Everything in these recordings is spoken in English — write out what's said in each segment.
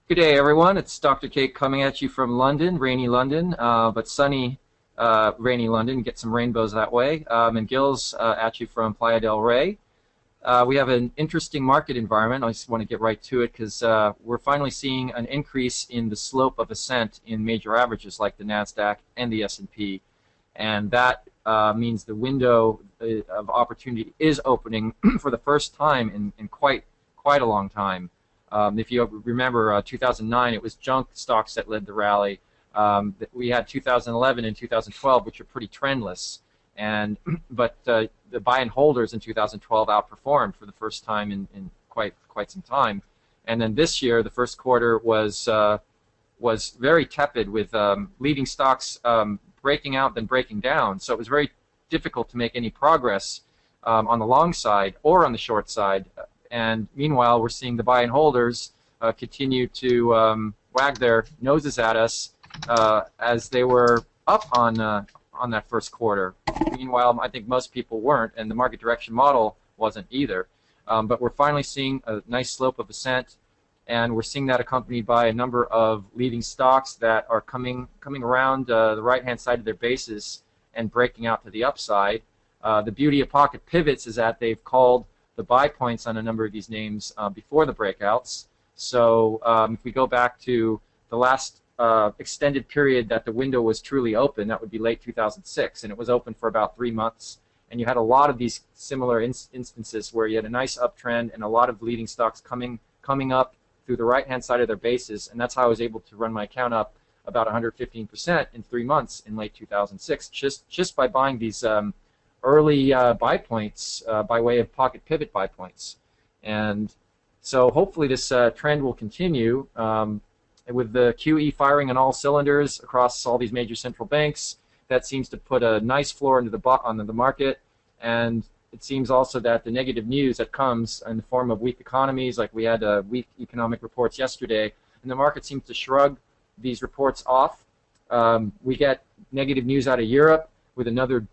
Good day, everyone. It's Dr. Kate coming at you from London, rainy London, but sunny, rainy London. Get some rainbows that way. And Gil's at you from Playa del Rey. We have an interesting market environment. I just want to get right to it because we're finally seeing an increase in the slope of ascent in major averages like the NASDAQ and the S&P. And that means the window of opportunity is opening for the first time in quite a long time. If you remember 2009, it was junk stocks that led the rally. We had 2011 and 2012, which are pretty trendless. But the buy and holders in 2012 outperformed for the first time in quite some time. And then this year, the first quarter was very tepid with leading stocks breaking out then breaking down. So it was very difficult to make any progress on the long side or on the short side. And meanwhile, we're seeing the buy and holders continue to wag their noses at us as they were up on that first quarter. Meanwhile, I think most people weren't, and the market direction model wasn't either. But we're finally seeing a nice slope of ascent, and we're seeing that accompanied by a number of leading stocks that are coming around the right-hand side of their bases and breaking out to the upside. The beauty of pocket pivots is that they've called the buy points on a number of these names before the breakouts. So if we go back to the last extended period that the window was truly open, that would be late 2006, and it was open for about 3 months. And you had a lot of these similar instances where you had a nice uptrend and a lot of leading stocks coming up through the right-hand side of their bases, and that's how I was able to run my account up about 115% in 3 months in late 2006, just by buying these early buy points by way of pocket pivot buy points. And so hopefully this trend will continue with the QE firing on all cylinders across all these major central banks. That seems to put a nice floor into the market. And it seems also that the negative news that comes in the form of weak economies, like we had weak economic reports yesterday, and the market seems to shrug these reports off. We get negative news out of Europe with another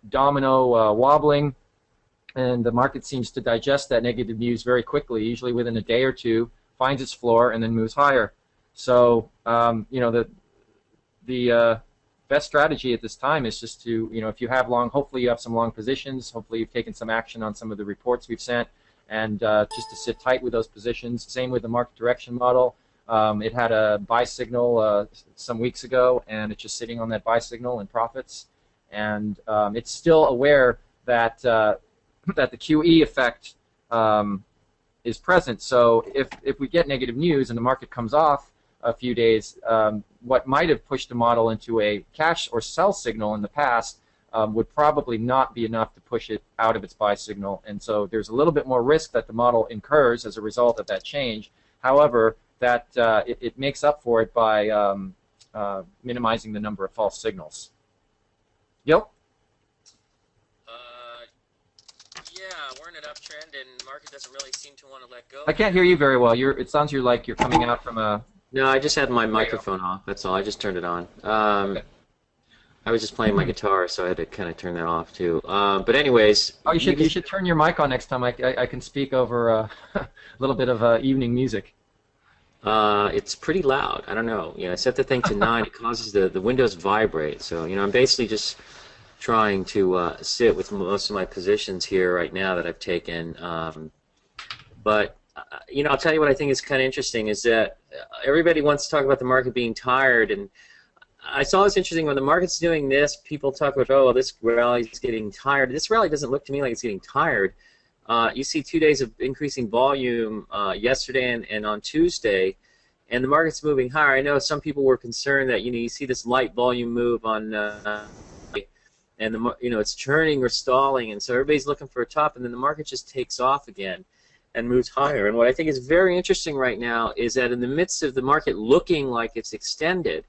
domino wobbling, and the market seems to digest that negative news very quickly, usually within a day or two, finds its floor, and then moves higher. So, the best strategy at this time is just to, if you have hopefully you have some long positions, hopefully you've taken some action on some of the reports we've sent, and just to sit tight with those positions. Same with the market direction model. It had a buy signal some weeks ago, and it's just sitting on that buy signal in profits. And it's still aware that the QE effect is present. So if we get negative news and the market comes off a few days, what might have pushed the model into a cash or sell signal in the past would probably not be enough to push it out of its buy signal. And so there's a little bit more risk that the model incurs as a result of that change. However, that it makes up for it by minimizing the number of false signals. Gil? Yeah, we're in an uptrend, and the market doesn't really seem to want to let go. I can't hear you very well. It sounds like you're coming out from a... No, I just had my microphone off. That's all. I just turned it on. Okay. I was just playing my guitar, so I had to kind of turn that off too. But anyways, oh, you should turn your mic on next time. I can speak over a little bit of evening music. It's pretty loud. I don't know. I set the thing to 9. It causes the windows vibrate. So I'm basically just trying to sit with most of my positions here right now that I've taken. But I'll tell you what I think is kind of interesting is that everybody wants to talk about the market being tired, and I saw this interesting when the market's doing this. People talk about, oh, this rally is getting tired. This rally doesn't look to me like it's getting tired. You see 2 days of increasing volume yesterday and on Tuesday, and the market's moving higher. I know some people were concerned that you see this light volume move on, and it's churning or stalling, and so everybody's looking for a top, and then the market just takes off again and moves higher. And what I think is very interesting right now is that in the midst of the market looking like it's extended,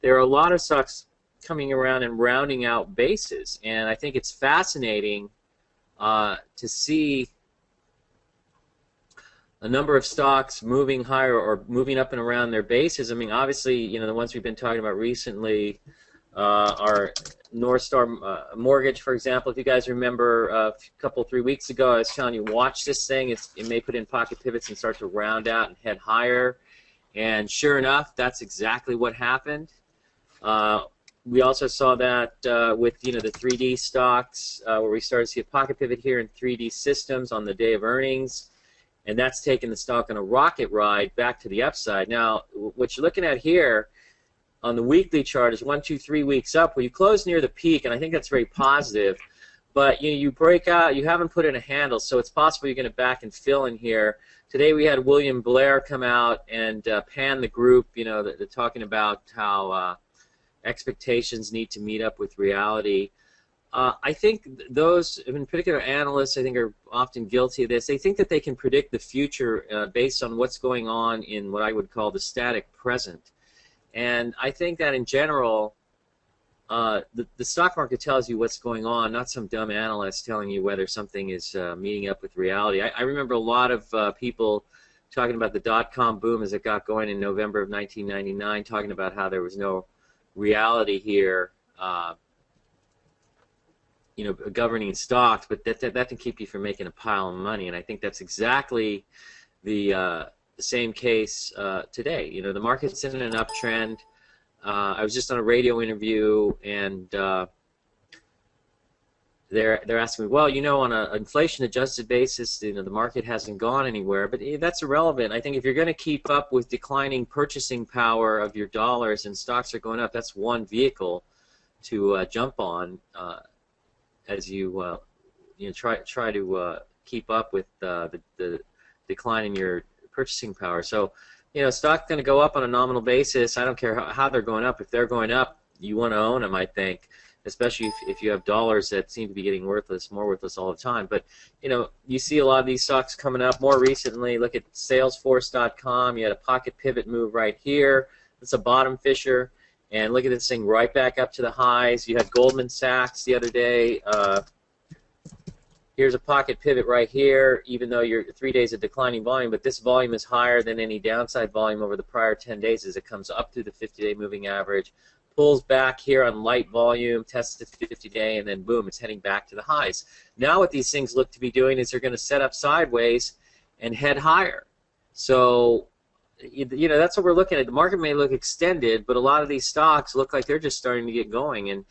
there are a lot of stocks coming around and rounding out bases, and I think it's fascinating to see a number of stocks moving higher or moving up and around their bases. I mean, obviously, the ones we've been talking about recently are North Star Mortgage, for example. If you guys remember a couple, 3 weeks ago, I was telling you, watch this thing. It may put in pocket pivots and start to round out and head higher. And sure enough, that's exactly what happened. We also saw that with the 3D stocks, where we started to see a pocket pivot here in 3D systems on the day of earnings, and that's taken the stock on a rocket ride back to the upside. Now, what you're looking at here on the weekly chart is 1, 2, 3 weeks up, where you close near the peak, and I think that's very positive. But you break out, you haven't put in a handle, so it's possible you're going to back and fill in here. Today we had William Blair come out and pan the group. They're talking about how expectations need to meet up with reality. I think those, in particular analysts, I think are often guilty of this. They think that they can predict the future based on what's going on in what I would call the static present. And I think that in general, the stock market tells you what's going on, not some dumb analyst telling you whether something is meeting up with reality. I remember a lot of people talking about the dot-com boom as it got going in November of 1999, talking about how there was no reality here, governing stocks, but that can keep you from making a pile of money. And I think that's exactly the same case today. The market's in an uptrend. I was just on a radio interview, and they're asking me, well, on an inflation-adjusted basis, the market hasn't gone anywhere, but that's irrelevant. I think if you're going to keep up with declining purchasing power of your dollars and stocks are going up, that's one vehicle to jump on as you try to keep up with the decline in your purchasing power. So, stock's going to go up on a nominal basis. I don't care how they're going up. If they're going up, you want to own them, I think, especially if you have dollars that seem to be getting more worthless all the time. But, you see a lot of these stocks coming up more recently. Look at Salesforce.com. You had a pocket pivot move right here. It's a bottom fisher. And look at this thing right back up to the highs. You had Goldman Sachs the other day. Here's a pocket pivot right here, even though you're 3 days of declining volume, but this volume is higher than any downside volume over the prior 10 days as it comes up through the 50-day moving average, pulls back here on light volume, tests the 50-day, and then boom, it's heading back to the highs. Now what these things look to be doing is they're going to set up sideways and head higher. So, that's what we're looking at. The market may look extended, but a lot of these stocks look like they're just starting to get going. And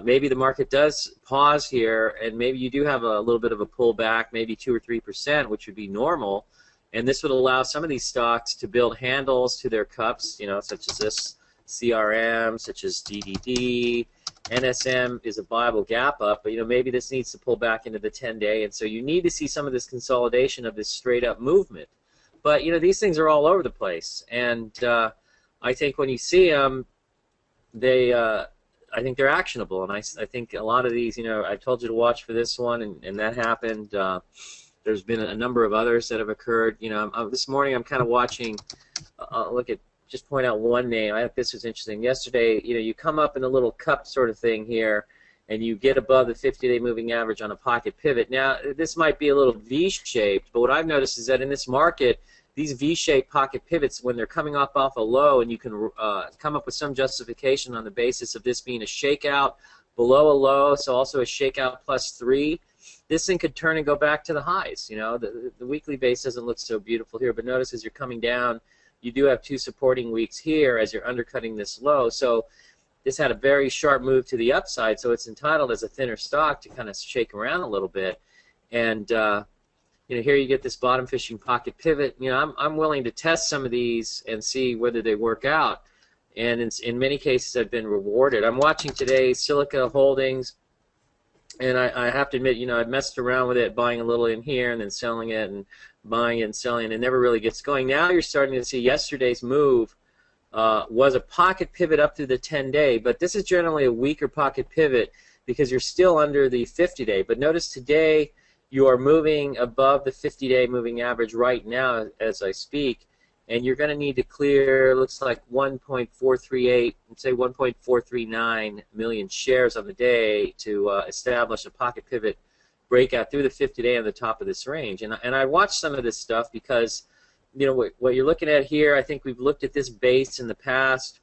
maybe the market does pause here, and maybe you do have a little bit of a pullback, maybe 2 or 3%, which would be normal. And this would allow some of these stocks to build handles to their cups, such as this CRM, such as DDD. NSM is a viable gap up, but maybe this needs to pull back into the 10-day, and so you need to see some of this consolidation of this straight-up movement. But these things are all over the place, and I think when you see them, I think they're actionable, and I think a lot of these, I told you to watch for this one, and that happened. There's been a number of others that have occurred. This morning I'm kind of watching. Just point out one name. I think this was interesting. Yesterday, you come up in a little cup sort of thing here, and you get above the 50-day moving average on a pocket pivot. Now, this might be a little V-shaped, but what I've noticed is that in this market, these V-shaped pocket pivots, when they're coming off a low, and you can come up with some justification on the basis of this being a shakeout below a low, so also a shakeout plus 3, this thing could turn and go back to the highs. The weekly base doesn't look so beautiful here, but notice as you're coming down, you do have 2 supporting weeks here as you're undercutting this low. So this had a very sharp move to the upside, so it's entitled as a thinner stock to kind of shake around a little bit. And here you get this bottom fishing pocket pivot. I'm willing to test some of these and see whether they work out. And in many cases, I've been rewarded. I'm watching today Silica Holdings, and I have to admit, I've messed around with it, buying a little in here and then selling it and buying it and selling it. It never really gets going. Now you're starting to see yesterday's move was a pocket pivot up through the 10-day, but this is generally a weaker pocket pivot because you're still under the 50-day. But notice today you are moving above the 50-day moving average right now as I speak, and you're going to need to clear, looks like 1.438, say 1.439 million shares on the day to establish a pocket pivot breakout through the 50-day on the top of this range. And I watched some of this stuff because, what you're looking at here, I think we've looked at this base in the past.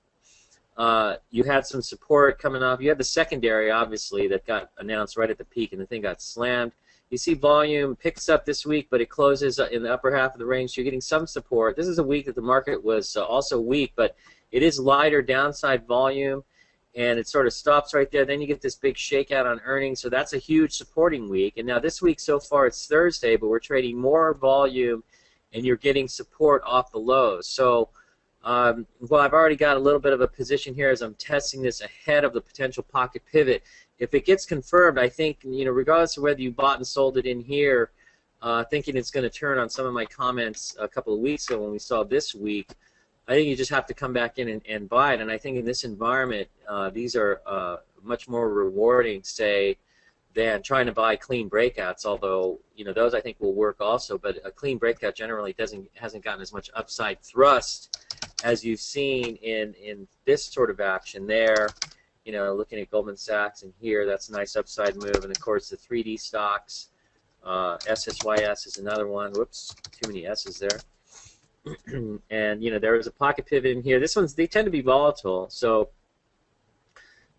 You had some support coming off. You had the secondary, obviously, that got announced right at the peak, and the thing got slammed. You see volume picks up this week, but it closes in the upper half of the range. So you're getting some support. This is a week that the market was also weak, but it is lighter downside volume, and it sort of stops right there. Then you get this big shakeout on earnings, so that's a huge supporting week. And now this week so far it's Thursday, but we're trading more volume, and you're getting support off the lows. So well, I've already got a little bit of a position here as I'm testing this ahead of the potential pocket pivot. If it gets confirmed, I think, regardless of whether you bought and sold it in here, thinking it's going to turn on some of my comments a couple of weeks ago when we saw this week, I think you just have to come back in and buy it. And I think in this environment, these are much more rewarding, say, than trying to buy clean breakouts. Although those I think will work also, but a clean breakout generally hasn't gotten as much upside thrust as you've seen in this sort of action there. Looking at Goldman Sachs and here, that's a nice upside move. And of course, the 3D stocks, SSYS is another one. Whoops, too many S's there. And there was a pocket pivot in here. They tend to be volatile. So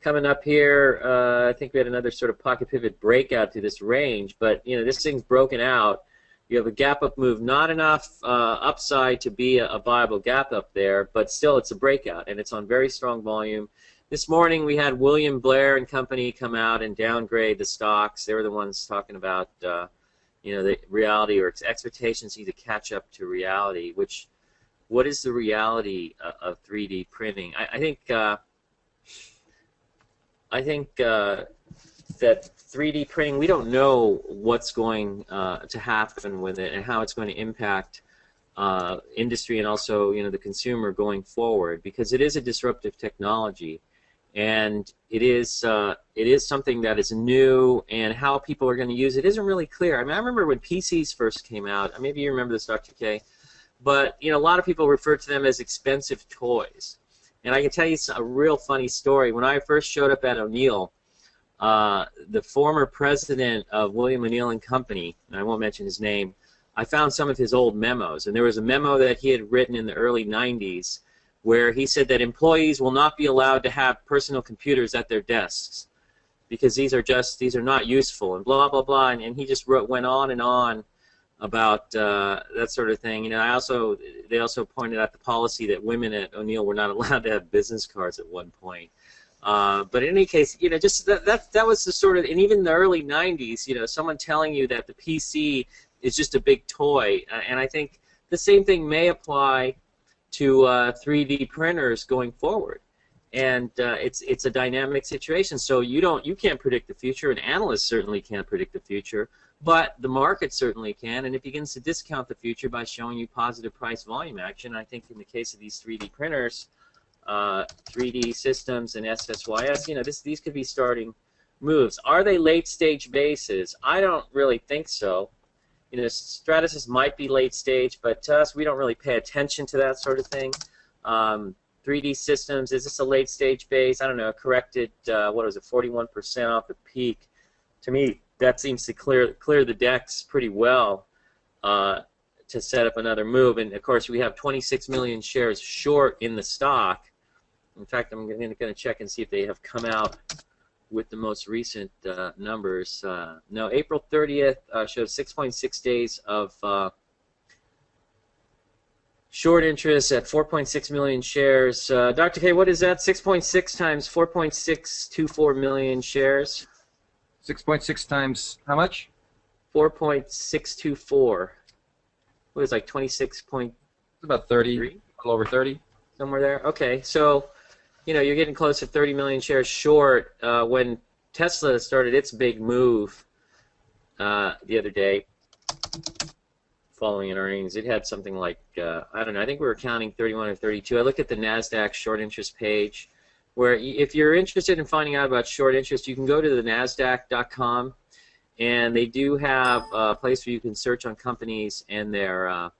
coming up here, I think we had another sort of pocket pivot breakout to this range. But this thing's broken out. You have a gap up move, not enough upside to be a viable gap up there, but still it's a breakout, and it's on very strong volume. This morning we had William Blair and company come out and downgrade the stocks. They were the ones talking about the reality or expectations need to catch up to reality. What is the reality of 3D printing? I think that 3D printing, we don't know what's going to happen with it and how it's going to impact industry and also the consumer going forward, because it is a disruptive technology, and it is something that is new, and how people are going to use it isn't really clear. I mean, I remember when PCs first came out. Maybe you remember this, Dr. K, but a lot of people refer to them as expensive toys. And I can tell you a real funny story. When I first showed up at O'Neill, the former president of William O'Neill and Company, and I won't mention his name, I found some of his old memos. And there was a memo that he had written in the early 90s where he said that employees will not be allowed to have personal computers at their desks because these are not useful, and blah, blah, blah. And he just went on and on about that sort of thing. They also pointed out the policy that women at O'Neill were not allowed to have business cards at one point. But in any case, just that was the sort of, and even in the early 90s, someone telling you that the PC is just a big toy, and I think the same thing may apply to 3D printers going forward. And it's a dynamic situation, so you can't predict the future, and analysts certainly can't predict the future, but the market certainly can, and it begins to discount the future by showing you positive price volume action. I think in the case of these 3D printers, 3D systems and SSYS, these could be starting moves. Are they late-stage bases? I don't really think so. Stratasys might be late-stage, but to us, we don't really pay attention to that sort of thing. 3D systems, is this a late-stage base? I don't know, corrected, 41% off the peak. To me, that seems to clear the decks pretty well to set up another move. And, of course, we have 26 million shares short in the stock. In fact, I'm going to check and see if they have come out with the most recent numbers. No, April 30th shows 6.6 days of short interest at 4.6 million shares. Dr. K, what is that? 6.6 times 4.624 million shares? 6.6 times how much? 4.624. What is it, like 26 point? It's about 30, a little over 30. Somewhere there? Okay, so you're getting close to 30 million shares short. When Tesla started its big move the other day, following an earnings, it had something like, I don't know, I think we were counting 31 or 32. I looked at the NASDAQ short interest page, where if you're interested in finding out about short interest, you can go to the NASDAQ.com, and they do have a place where you can search on companies and their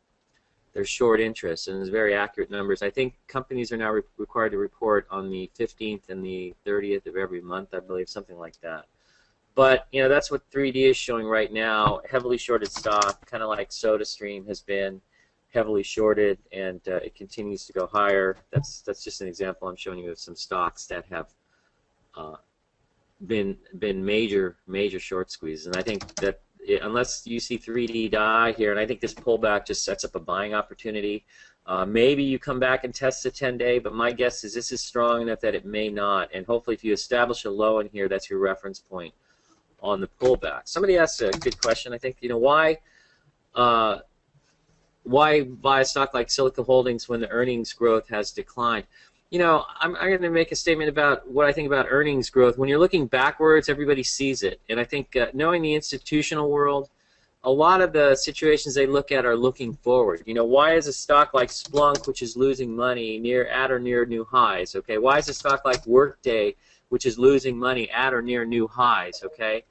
short interest, and it's very accurate numbers. I think companies are now required to report on the 15th and the 30th of every month, I believe, something like that. But that's what 3D is showing right now. Heavily shorted stock, kind of like SodaStream has been heavily shorted, and it continues to go higher. That's just an example I'm showing you of some stocks that have been major short squeezes, and I think that unless you see 3D die here, and I think this pullback just sets up a buying opportunity. Maybe you come back and test the 10-day, but my guess is this is strong enough that it may not. And hopefully, if you establish a low in here, that's your reference point on the pullback. Somebody asked a good question. I think, why buy a stock like Silica Holdings when the earnings growth has declined? I'm going to make a statement about what I think about earnings growth. When you're looking backwards, everybody sees it. And I think knowing the institutional world, a lot of the situations they look at are looking forward. Why is a stock like Splunk, which is losing money, at or near new highs? Okay, why is a stock like Workday, which is losing money, at or near new highs? Okay,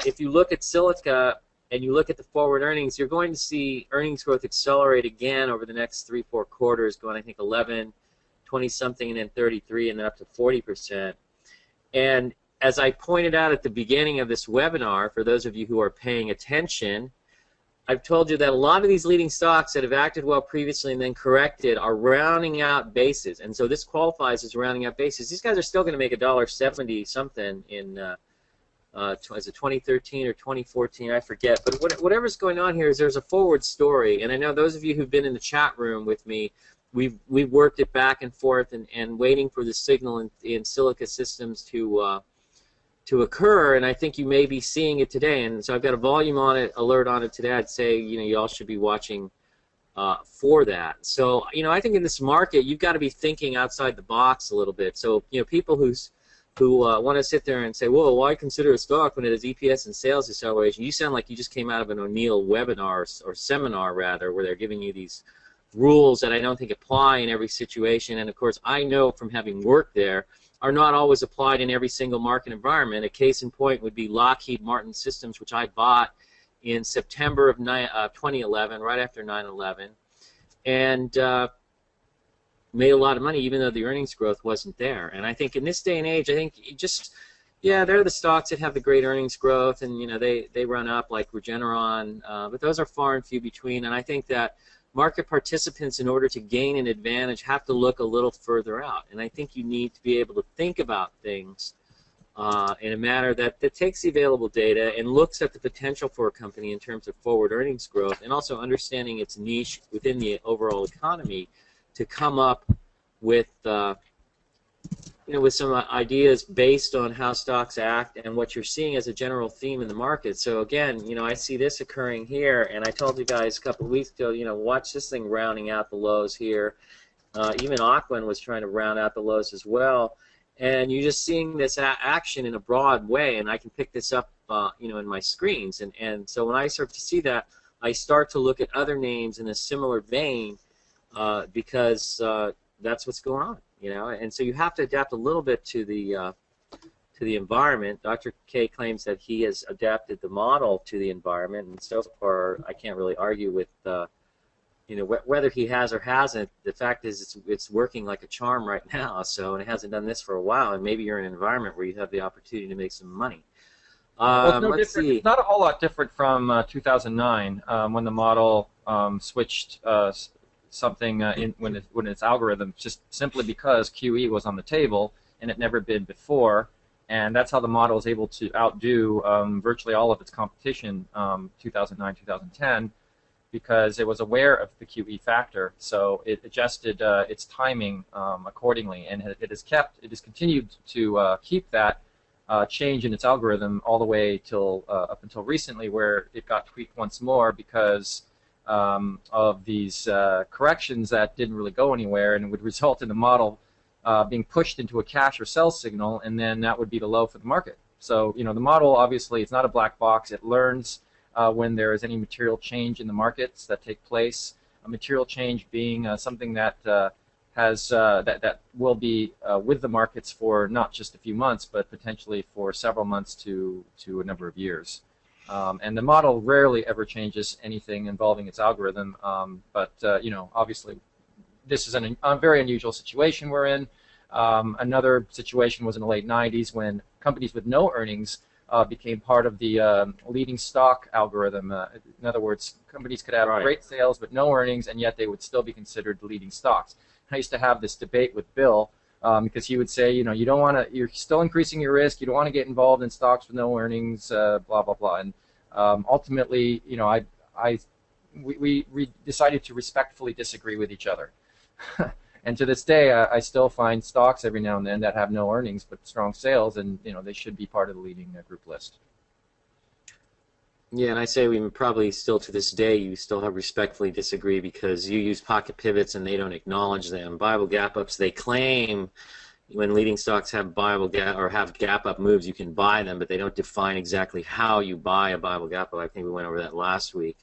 if you look at Silica and you look at the forward earnings, you're going to see earnings growth accelerate again over the next 3-4 quarters, going I think 11, 20-something, and then 33, and then up to 40%. And as I pointed out at the beginning of this webinar, for those of you who are paying attention, I've told you that a lot of these leading stocks that have acted well previously and then corrected are rounding out bases. And so this qualifies as rounding out bases. These guys are still going to make $1.70 something in is it 2013 or 2014? I forget. But whatever's going on here is there's a forward story. And I know those of you who've been in the chat room with me, we've worked it back and forth and waiting for the signal in Silica Systems to occur, and I think you may be seeing it today. And so I've got a volume alert on it today. I'd say you all should be watching for that. So I think in this market you've got to be thinking outside the box a little bit. So people who want to sit there and say, "Whoa, why consider a stock when it has EPS and sales acceleration?" You sound like you just came out of an O'Neill webinar or seminar rather, where they're giving you these rules that I don't think apply in every situation. And of course, I know from having worked there, are not always applied in every single market environment. A case in point would be Lockheed Martin Systems, which I bought in September of 2011, right after 9/11, and made a lot of money, even though the earnings growth wasn't there. And I think in this day and age, I think they're the stocks that have the great earnings growth, and they run up like Regeneron, but those are far and few between. And I think that market participants, in order to gain an advantage, have to look a little further out. And I think you need to be able to think about things in a manner that takes the available data and looks at the potential for a company in terms of forward earnings growth, and also understanding its niche within the overall economy to come up with with some ideas based on how stocks act and what you're seeing as a general theme in the market. So again, I see this occurring here, and I told you guys a couple of weeks ago, watch this thing rounding out the lows here. Even Auckland was trying to round out the lows as well, and you're just seeing this action in a broad way, and I can pick this up, in my screens, and so when I start to see that, I start to look at other names in a similar vein, because that's what's going on. And so you have to adapt a little bit to the environment. Dr. K claims that he has adapted the model to the environment, and so far I can't really argue with whether he has or hasn't. The fact is it's working like a charm right now. So, and it hasn't done this for a while, and maybe you're in an environment where you have the opportunity to make some money. Let's see. It's not a whole lot different from 2009 when the model switched. Something when its algorithm, just simply because QE was on the table and it never been before, and that's how the model is able to outdo virtually all of its competition 2009, 2010, because it was aware of the QE factor, so it adjusted its timing accordingly, and it has continued to keep that change in its algorithm all the way till up until recently, where it got tweaked once more because of these corrections that didn't really go anywhere, and it would result in the model being pushed into a cash or sell signal, and then that would be the low for the market. So the model, obviously, it's not a black box. It learns when there is any material change in the markets that take place. A material change being something that that will be with the markets for not just a few months, but potentially for several months to a number of years. And the model rarely ever changes anything involving its algorithm, but obviously this is a very unusual situation we're in. Another situation was in the late 90s when companies with no earnings became part of the leading stock algorithm. In other words, companies could have great sales but no earnings, and yet they would still be considered the leading stocks. I used to have this debate with Bill because he would say, you don't want to, you're still increasing your risk, you don't want to get involved in stocks with no earnings, blah, blah, blah. And Ultimately, we decided to respectfully disagree with each other. And to this day, I still find stocks every now and then that have no earnings but strong sales, and they should be part of the leading group list. Yeah, and I say we probably still to this day you still have respectfully disagree because you use pocket pivots and they don't acknowledge them. Bible gap ups, they claim when leading stocks have Bible gap or have gap up moves, you can buy them, but they don't define exactly how you buy a Bible gap up. I think we went over that last week.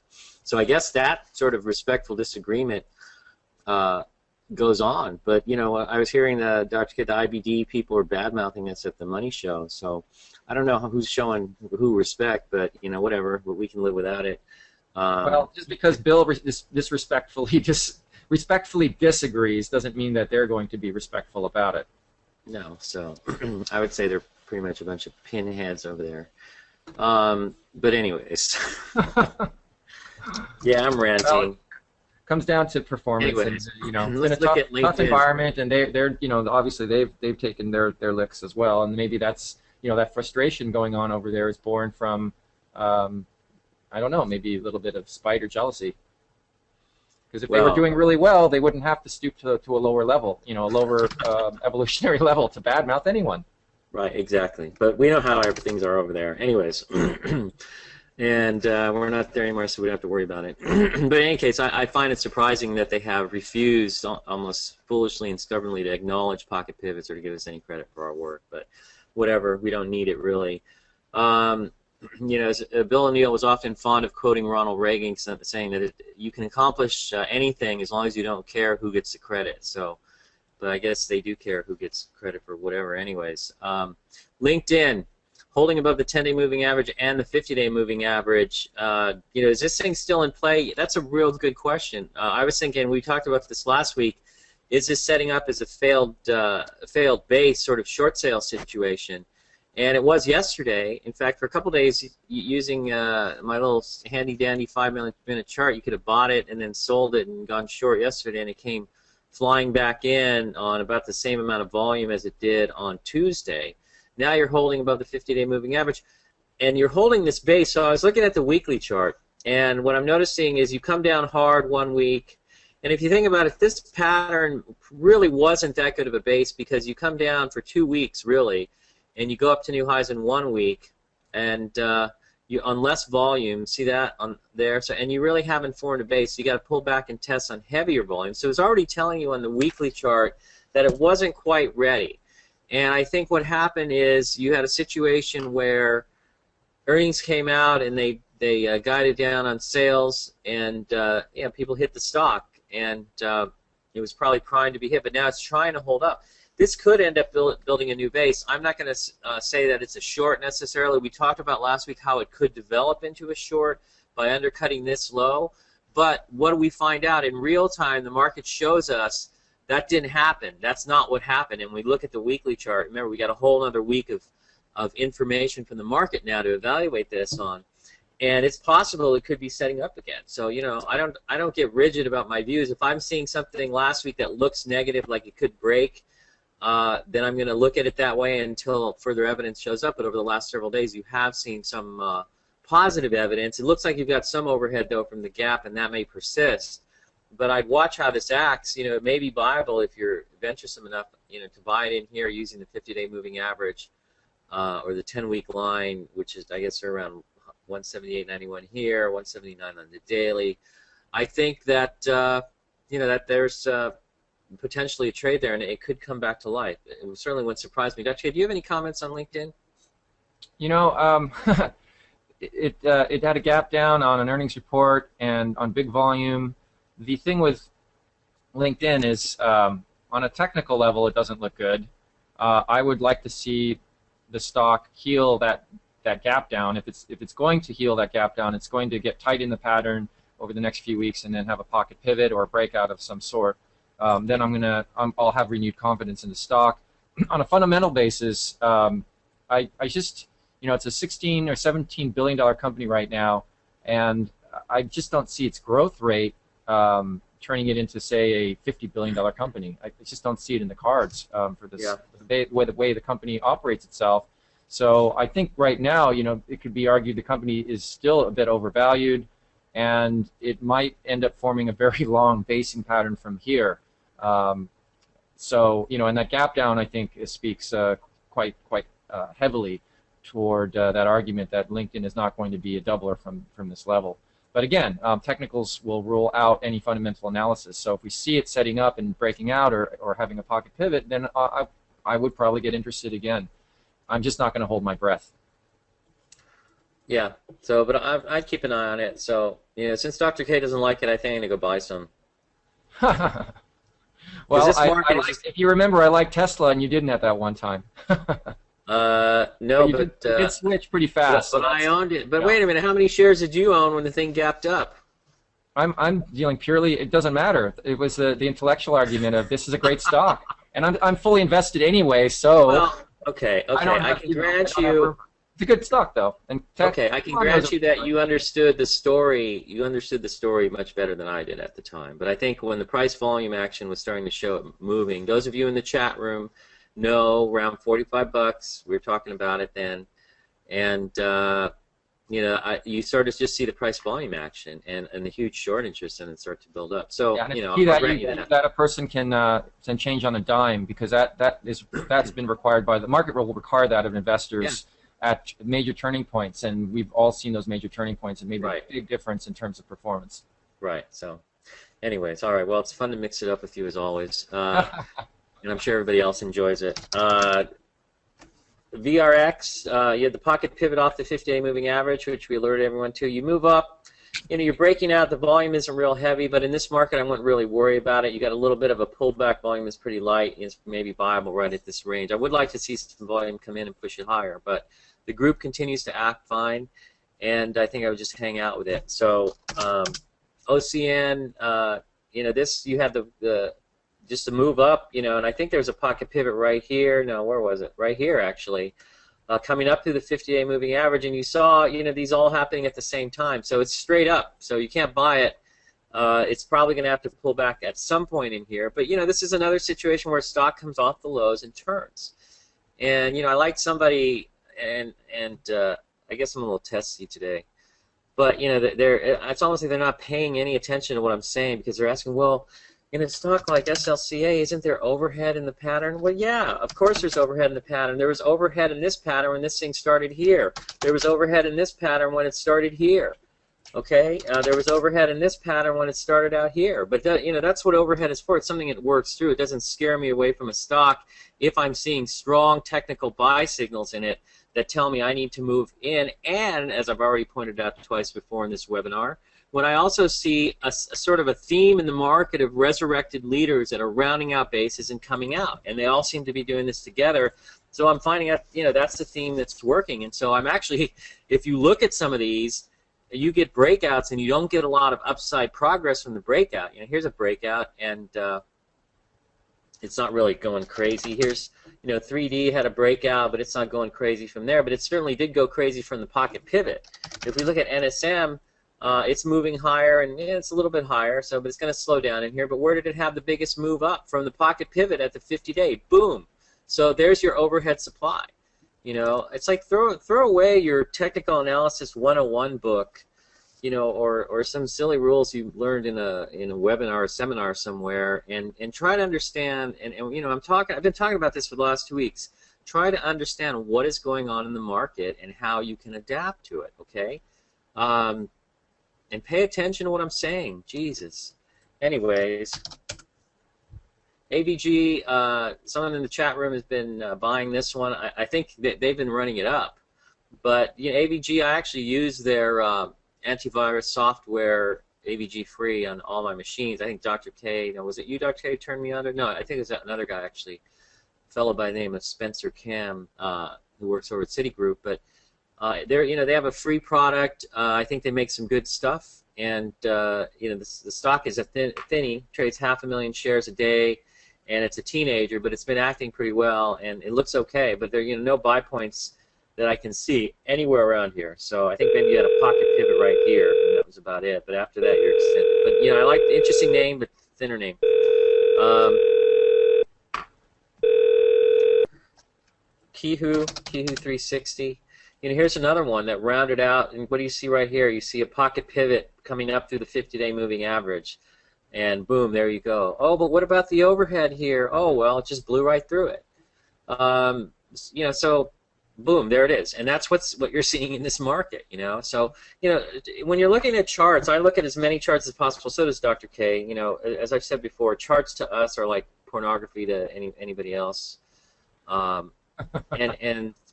So I guess that sort of respectful disagreement goes on. But I was hearing Dr. Kidd, the IBD people are bad mouthing us at the Money Show. So I don't know who's showing who respect, but whatever. But we can live without it. Well, just because Bill disrespectfully respectfully disagrees doesn't mean that they're going to be respectful about it. No, so I would say they're pretty much a bunch of pinheads over there. But anyways, yeah, I'm ranting. Well, comes down to performance, anyways, and it's been a tough environment, and they're obviously they've taken their licks as well, and maybe that's that frustration going on over there is born from I don't know, maybe a little bit of spite or jealousy. Because if they were doing really well, they wouldn't have to stoop to a lower level, a lower evolutionary level to badmouth anyone. Right, exactly. But we know how things are over there. Anyways, and we're not there anymore, so we don't have to worry about it. But in any case, I find it surprising that they have refused almost foolishly and stubbornly to acknowledge pocket pivots or to give us any credit for our work. But whatever, we don't need it really. Bill O'Neill was often fond of quoting Ronald Reagan, saying that you can accomplish anything as long as you don't care who gets the credit. So, but I guess they do care who gets credit for whatever anyways. LinkedIn, holding above the 10-day moving average and the 50-day moving average. Is this thing still in play? That's a real good question. I was thinking, we talked about this last week, is this setting up as a failed base sort of short sale situation? And it was yesterday. In fact, for a couple days, using my little handy-dandy 5-minute chart, you could have bought it and then sold it and gone short yesterday, and it came flying back in on about the same amount of volume as it did on Tuesday. Now you're holding above the 50-day moving average, and you're holding this base. So I was looking at the weekly chart, and what I'm noticing is you come down hard one week, and if you think about it, this pattern really wasn't that good of a base because you come down for 2 weeks, really, and you go up to new highs in 1 week, and you on less volume, see that on there, so and you really haven't formed a base. You got to pull back and test on heavier volume. So it's already telling you on the weekly chart that it wasn't quite ready. And I think what happened is you had a situation where earnings came out and they guided down on sales, and people hit the stock, and it was probably primed to be hit, but now it's trying to hold up. This could end up building a new base. I'm not going to say that it's a short necessarily. We talked about last week how it could develop into a short by undercutting this low. But what do we find out? In real time, the market shows us that didn't happen. That's not what happened. And we look at the weekly chart. Remember, we got a whole other week of information from the market now to evaluate this on. And it's possible it could be setting up again. So, I don't get rigid about my views. If I'm seeing something last week that looks negative, like it could break, then I'm going to look at it that way until further evidence shows up. But over the last several days, you have seen some positive evidence. It looks like you've got some overhead, though, from the gap, and that may persist. But I'd watch how this acts. It may be viable if you're venturesome enough, to buy it in here using the 50-day moving average or the 10-week line, which is, I guess, around 178.91 here, 179 on the daily. I think that, that there's potentially a trade there, and it could come back to life. It certainly wouldn't surprise me. Dr. Kidd, do you have any comments on LinkedIn? It had a gap down on an earnings report and on big volume. The thing with LinkedIn is on a technical level, it doesn't look good. I would like to see the stock heal that gap down. If it's going to heal that gap down, it's going to get tight in the pattern over the next few weeks and then have a pocket pivot or a breakout of some sort. Then I'll have renewed confidence in the stock. On a fundamental basis, I just, it's a 16 or 17 billion dollar company right now, and I just don't see its growth rate turning it into, say, a $50 billion company. I just don't see it in the cards for this, the way the company operates itself. So I think right now, it could be argued the company is still a bit overvalued, and it might end up forming a very long basing pattern from here. So, and that gap down, I think, speaks quite heavily toward that argument that LinkedIn is not going to be a doubler from this level. But again, technicals will rule out any fundamental analysis. So if we see it setting up and breaking out or having a pocket pivot, then I would probably get interested again. I'm just not going to hold my breath. Yeah. So, but I'd keep an eye on it. So, since Dr. K doesn't like it, I think I'm going to go buy some. Well, if you remember, I liked Tesla, and you didn't at that one time. No, you did switch pretty fast. But I owned it. But wait a minute, how many shares did you own when the thing gapped up? I'm dealing purely. It doesn't matter. It was the intellectual argument of this is a great stock, and I'm fully invested anyway. So well, okay, I can grant you. It's a good stock, though. And okay, I can grant you that you understood the story. You understood the story much better than I did at the time. But I think when the price volume action was starting to show it moving, those of you in the chat room know around $45. We were talking about it then, and you sort of just see the price volume action and the huge short interest in it start to build up. So that a person can change on a dime, because that's been required by the market will require that of investors. Yeah. At major turning points, and we've all seen those major turning points and made a big difference in terms of performance. Right. So, anyways, all right. Well, it's fun to mix it up with you as always, and I'm sure everybody else enjoys it. VRX, you had the pocket pivot off the 50-day moving average, which we alerted everyone to. You move up. You're breaking out. The volume isn't real heavy, but in this market, I wouldn't really worry about it. You got a little bit of a pullback. Volume is pretty light. It's maybe viable right at this range. I would like to see some volume come in and push it higher, but the group continues to act fine, and I think I would just hang out with it. So OCN, this you have the just to move up, and I think there's a pocket pivot right here. No, where was it? Right here, actually, coming up through the 50-day moving average, and you saw, these all happening at the same time. So it's straight up. So you can't buy it. It's probably going to have to pull back at some point in here. But this is another situation where stock comes off the lows and turns. And I like somebody. And I guess I'm a little testy today, but it's almost like they're not paying any attention to what I'm saying, because they're asking, well, in a stock like SLCA, isn't there overhead in the pattern? Well, yeah, of course there's overhead in the pattern. There was overhead in this pattern when this thing started here. There was overhead in this pattern when it started here. Okay, there was overhead in this pattern when it started out here. But that's what overhead is for. It's something that works through. It doesn't scare me away from a stock if I'm seeing strong technical buy signals in it that tell me I need to move in, and as I've already pointed out twice before in this webinar, when I also see a sort of a theme in the market of resurrected leaders that are rounding out bases and coming out, and they all seem to be doing this together. So I'm finding out, that's the theme that's working. And so I'm actually, if you look at some of these, you get breakouts and you don't get a lot of upside progress from the breakout. Here's a breakout, and it's not really going crazy. Here's 3D had a breakout, but it's not going crazy from there. But it certainly did go crazy from the pocket pivot. If we look at NSM, it's moving higher, and it's a little bit higher, but it's going to slow down in here. But where did it have the biggest move up? From the pocket pivot at the 50-day. Boom. So there's your overhead supply. It's like throw away your technical analysis 101 book, or some silly rules you learned in a webinar or seminar somewhere, and try to understand. And I've been talking about this for the last 2 weeks. Try to understand what is going on in the market and how you can adapt to it. Okay, and pay attention to what I'm saying. Jesus. Anyways, AVG. Someone in the chat room has been buying this one. I think that they've been running it up, but AVG. I actually use their antivirus software, AVG free, on all my machines. I think Dr. K, was it you, Dr. K, turned me on it? No, I think it was another guy, actually, a fellow by the name of Spencer Cam, who works over at Citigroup. But they have a free product. I think they make some good stuff, and the stock is a thinny, trades 500,000 shares a day, and it's a teenager, but it's been acting pretty well, and it looks okay. But there, no buy points that I can see anywhere around here. So I think maybe you had a pocket pivot right here, and that was about it. But after that, you're extended. But I like the interesting name, but thinner name. Kihu 360. Here's another one that rounded out, and what do you see right here? You see a pocket pivot coming up through the 50-day moving average, and boom, there you go. Oh, but what about the overhead here? Oh, well, it just blew right through it. So boom, there it is, and that's what you're seeing in this market. So when you're looking at charts, I look at as many charts as possible. So does Dr. K. As I've said before, charts to us are like pornography to anybody else. And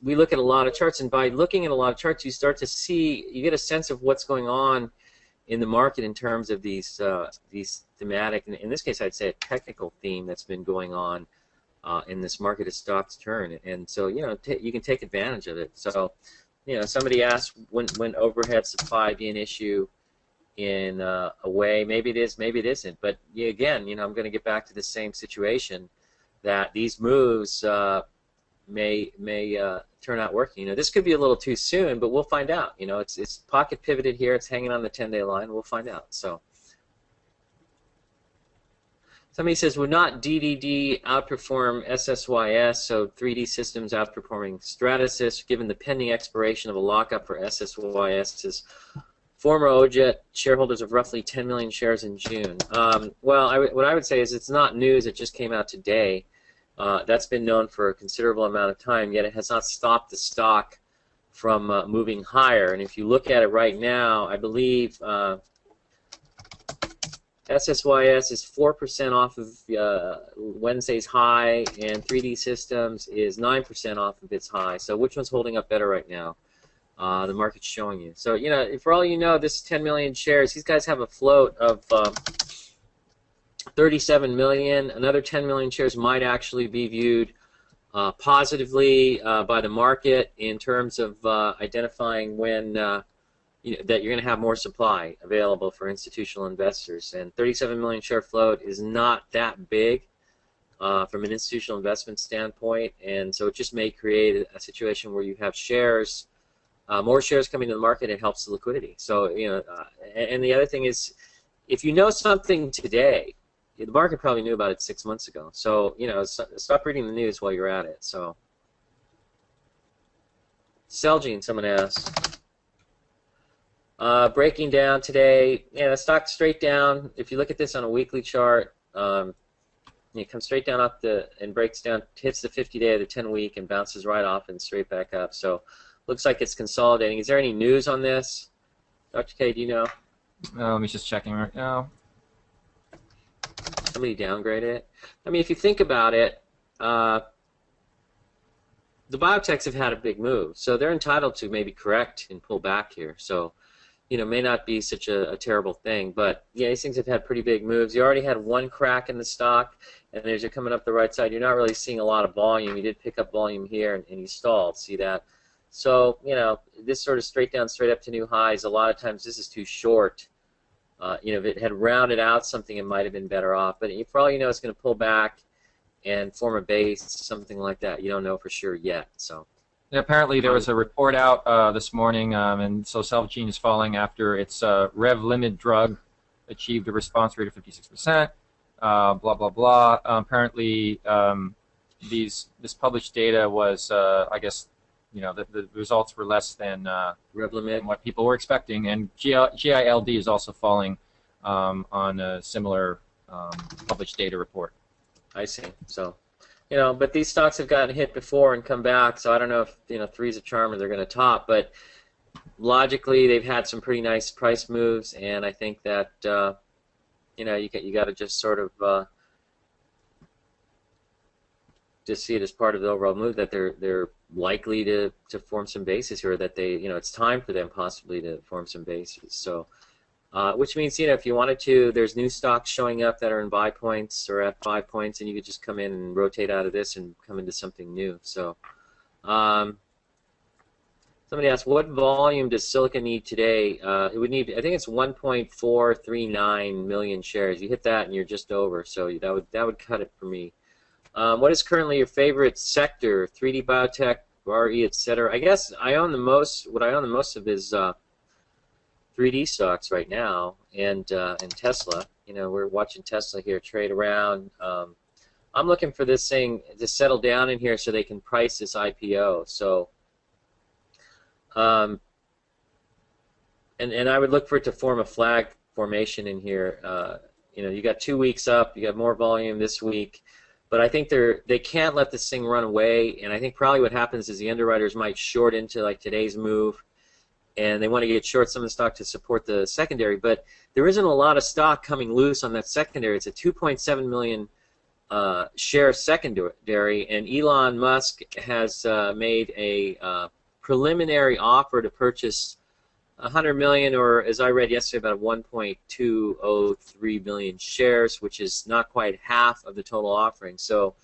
we look at a lot of charts, and by looking at a lot of charts, you start to see, you get a sense of what's going on in the market in terms of these thematic, and in this case, I'd say a technical theme that's been going on in this market as stocks turn, and so you can take advantage of it. So somebody asked when overhead supply be an issue in a way. Maybe it is, maybe it isn't. But again, I'm going to get back to the same situation that these moves may turn out working. This could be a little too soon, but we'll find out. It's pocket pivoted here. It's hanging on the 10-day line. We'll find out. So somebody says, would not DDD outperform SSYS, so 3D Systems outperforming Stratasys, given the pending expiration of a lockup for SSYS's former OJET shareholders of roughly 10 million shares in June? Well, what I would say is it's not news. It just came out today. That's been known for a considerable amount of time, yet it has not stopped the stock from moving higher. And if you look at it right now, I believe SSYS is 4% off of Wednesday's high, and 3D Systems is 9% off of its high. So which one's holding up better right now? The market's showing you. So, for all you know, this 10 million shares, these guys have a float of 37 million. Another 10 million shares might actually be viewed positively by the market in terms of identifying when that you're going to have more supply available for institutional investors. And 37 million share float is not that big from an institutional investment standpoint, and so it just may create a situation where you have shares, more shares coming to the market. It helps the liquidity. So and the other thing is, if you know something today, the market probably knew about it 6 months ago. So stop reading the news while you're at it. So Celgene, someone asked. Breaking down today, the stock's straight down. If you look at this on a weekly chart, it comes straight down and breaks down, hits the 50-day of the 10-week, and bounces right off and straight back up. So looks like it's consolidating. Is there any news on this? Dr. K, do you know? Let me just checking right now. Somebody downgrade it? I mean, if you think about it, the biotechs have had a big move, so they're entitled to maybe correct and pull back here. So may not be such a terrible thing, but these things have had pretty big moves. You already had one crack in the stock, and as you're coming up the right side, you're not really seeing a lot of volume. You did pick up volume here, and you stalled. See that? So this sort of straight down, straight up to new highs. A lot of times this is too short. If it had rounded out something, it might have been better off. But for all you know, it's going to pull back and form a base, something like that. You don't know for sure yet. So. Yeah, apparently there was a report out this morning, and so Celgene is falling after its Revlimid drug achieved a response rate of 56%. Blah blah blah. Apparently, this published data was, I guess, the results were less than Revlimid, what people were expecting, and GILD is also falling on a similar published data report. I see. So. But these stocks have gotten hit before and come back, so I don't know if three's a charm or they're going to top. But logically, they've had some pretty nice price moves, and I think that you got to just sort of just see it as part of the overall move that they're likely to form some bases here. That they it's time for them possibly to form some bases. So. Which means, if you wanted to, there's new stocks showing up that are in buy points or at 5 points, and you could just come in and rotate out of this and come into something new. So, somebody asked, what volume does Silica need today? It would need, I think it's 1.439 million shares. You hit that, and you're just over. So that would cut it for me. What is currently your favorite sector? 3D biotech, RE, etc. I guess I own the most. What I own the most of is 3D stocks right now, and Tesla. We're watching Tesla here trade around. I'm looking for this thing to settle down in here so they can price this IPO. So, um, and I would look for it to form a flag formation in here. You know, you got 2 weeks up, you got more volume this week, but I think they can't let this thing run away. And I think probably what happens is the underwriters might short into like today's move, and they want to get short some of the stock to support the secondary. But there isn't a lot of stock coming loose on that secondary. It's a 2.7 million share secondary, and Elon Musk has made a preliminary offer to purchase 100 million, or as I read yesterday, about 1.203 million shares, which is not quite half of the total offering. So,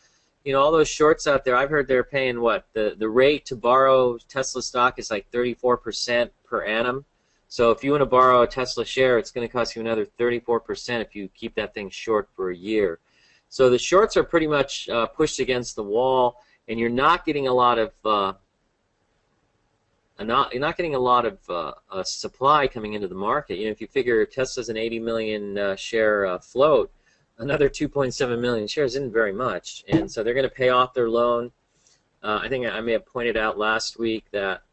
you know, all those shorts out there, I've heard they're paying what? The rate to borrow Tesla stock is like 34% per annum. So if you want to borrow a Tesla share, it's going to cost you another 34% if you keep that thing short for a year. So the shorts are pretty much pushed against the wall, and you're not getting a lot of supply coming into the market. You know, if you figure Tesla's an 80 million share float, another 2.7 million shares isn't very much, and so they're going to pay off their loan. I think I may have pointed out last week that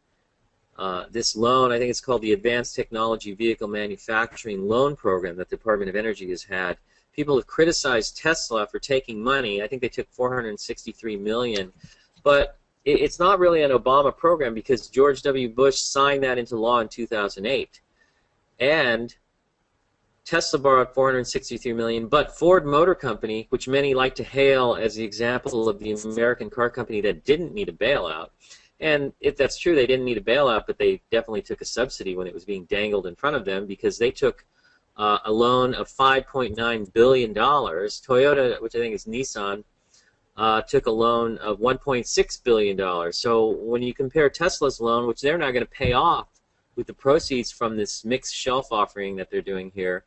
this loan, I think it's called the Advanced Technology Vehicle Manufacturing Loan Program that the Department of Energy has had. People have criticized Tesla for taking money. I think they took 463 million, but it's not really an Obama program because George W. Bush signed that into law in 2008. And Tesla borrowed 463 million, but Ford Motor Company, which many like to hail as the example of the American car company that didn't need a bailout, and if that's true, they didn't need a bailout, but they definitely took a subsidy when it was being dangled in front of them because they took a loan of $5.9 billion. Toyota, which I think is Nissan, took a loan of $1.6 billion. So when you compare Tesla's loan, which they're not going to pay off with the proceeds from this mixed shelf offering that they're doing here,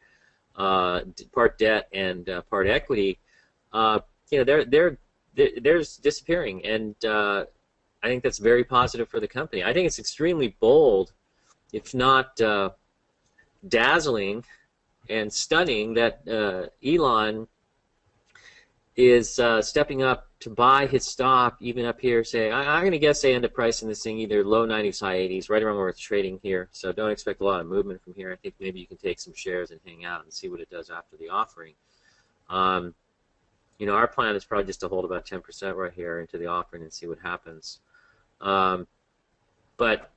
part debt and part equity, you know, they're disappearing, and I think that's very positive for the company. I think it's extremely bold, if not dazzling and stunning, that Elon is stepping up to buy his stock, even up here, say, I'm going to guess they end up pricing this thing either low 90s, high 80s, right around where it's trading here. So don't expect a lot of movement from here. I think maybe you can take some shares and hang out and see what it does after the offering. You know, our plan is probably just to hold about 10% right here into the offering and see what happens. But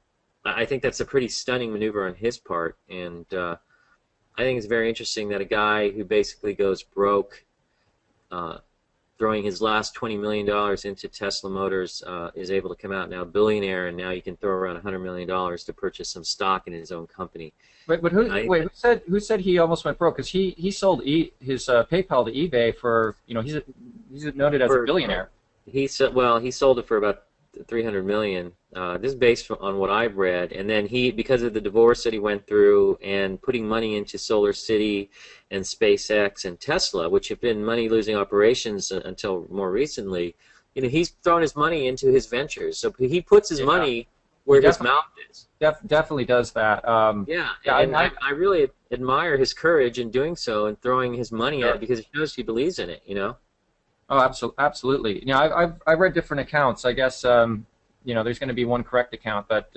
I think that's a pretty stunning maneuver on his part, and I think it's very interesting that a guy who basically goes broke, throwing his last $20 million into Tesla Motors, is able to come out now a billionaire, and now you can throw around $100 million to purchase some stock in his own company. Wait, but who said he almost went broke? Because he sold his PayPal to eBay for, you know, he's noted as a billionaire. He sold it for about $300 million. This is based on what I've read, and then because of the divorce that he went through and putting money into Solar City and SpaceX and Tesla, which have been money-losing operations until more recently, you know, he's thrown his money into his ventures. So he puts his money where his mouth is. Definitely does that. I really admire his courage in doing so and throwing his money at it because it shows he believes in it. You know. Oh, absolutely. You know, I've read different accounts. I guess you know, there's going to be one correct account, but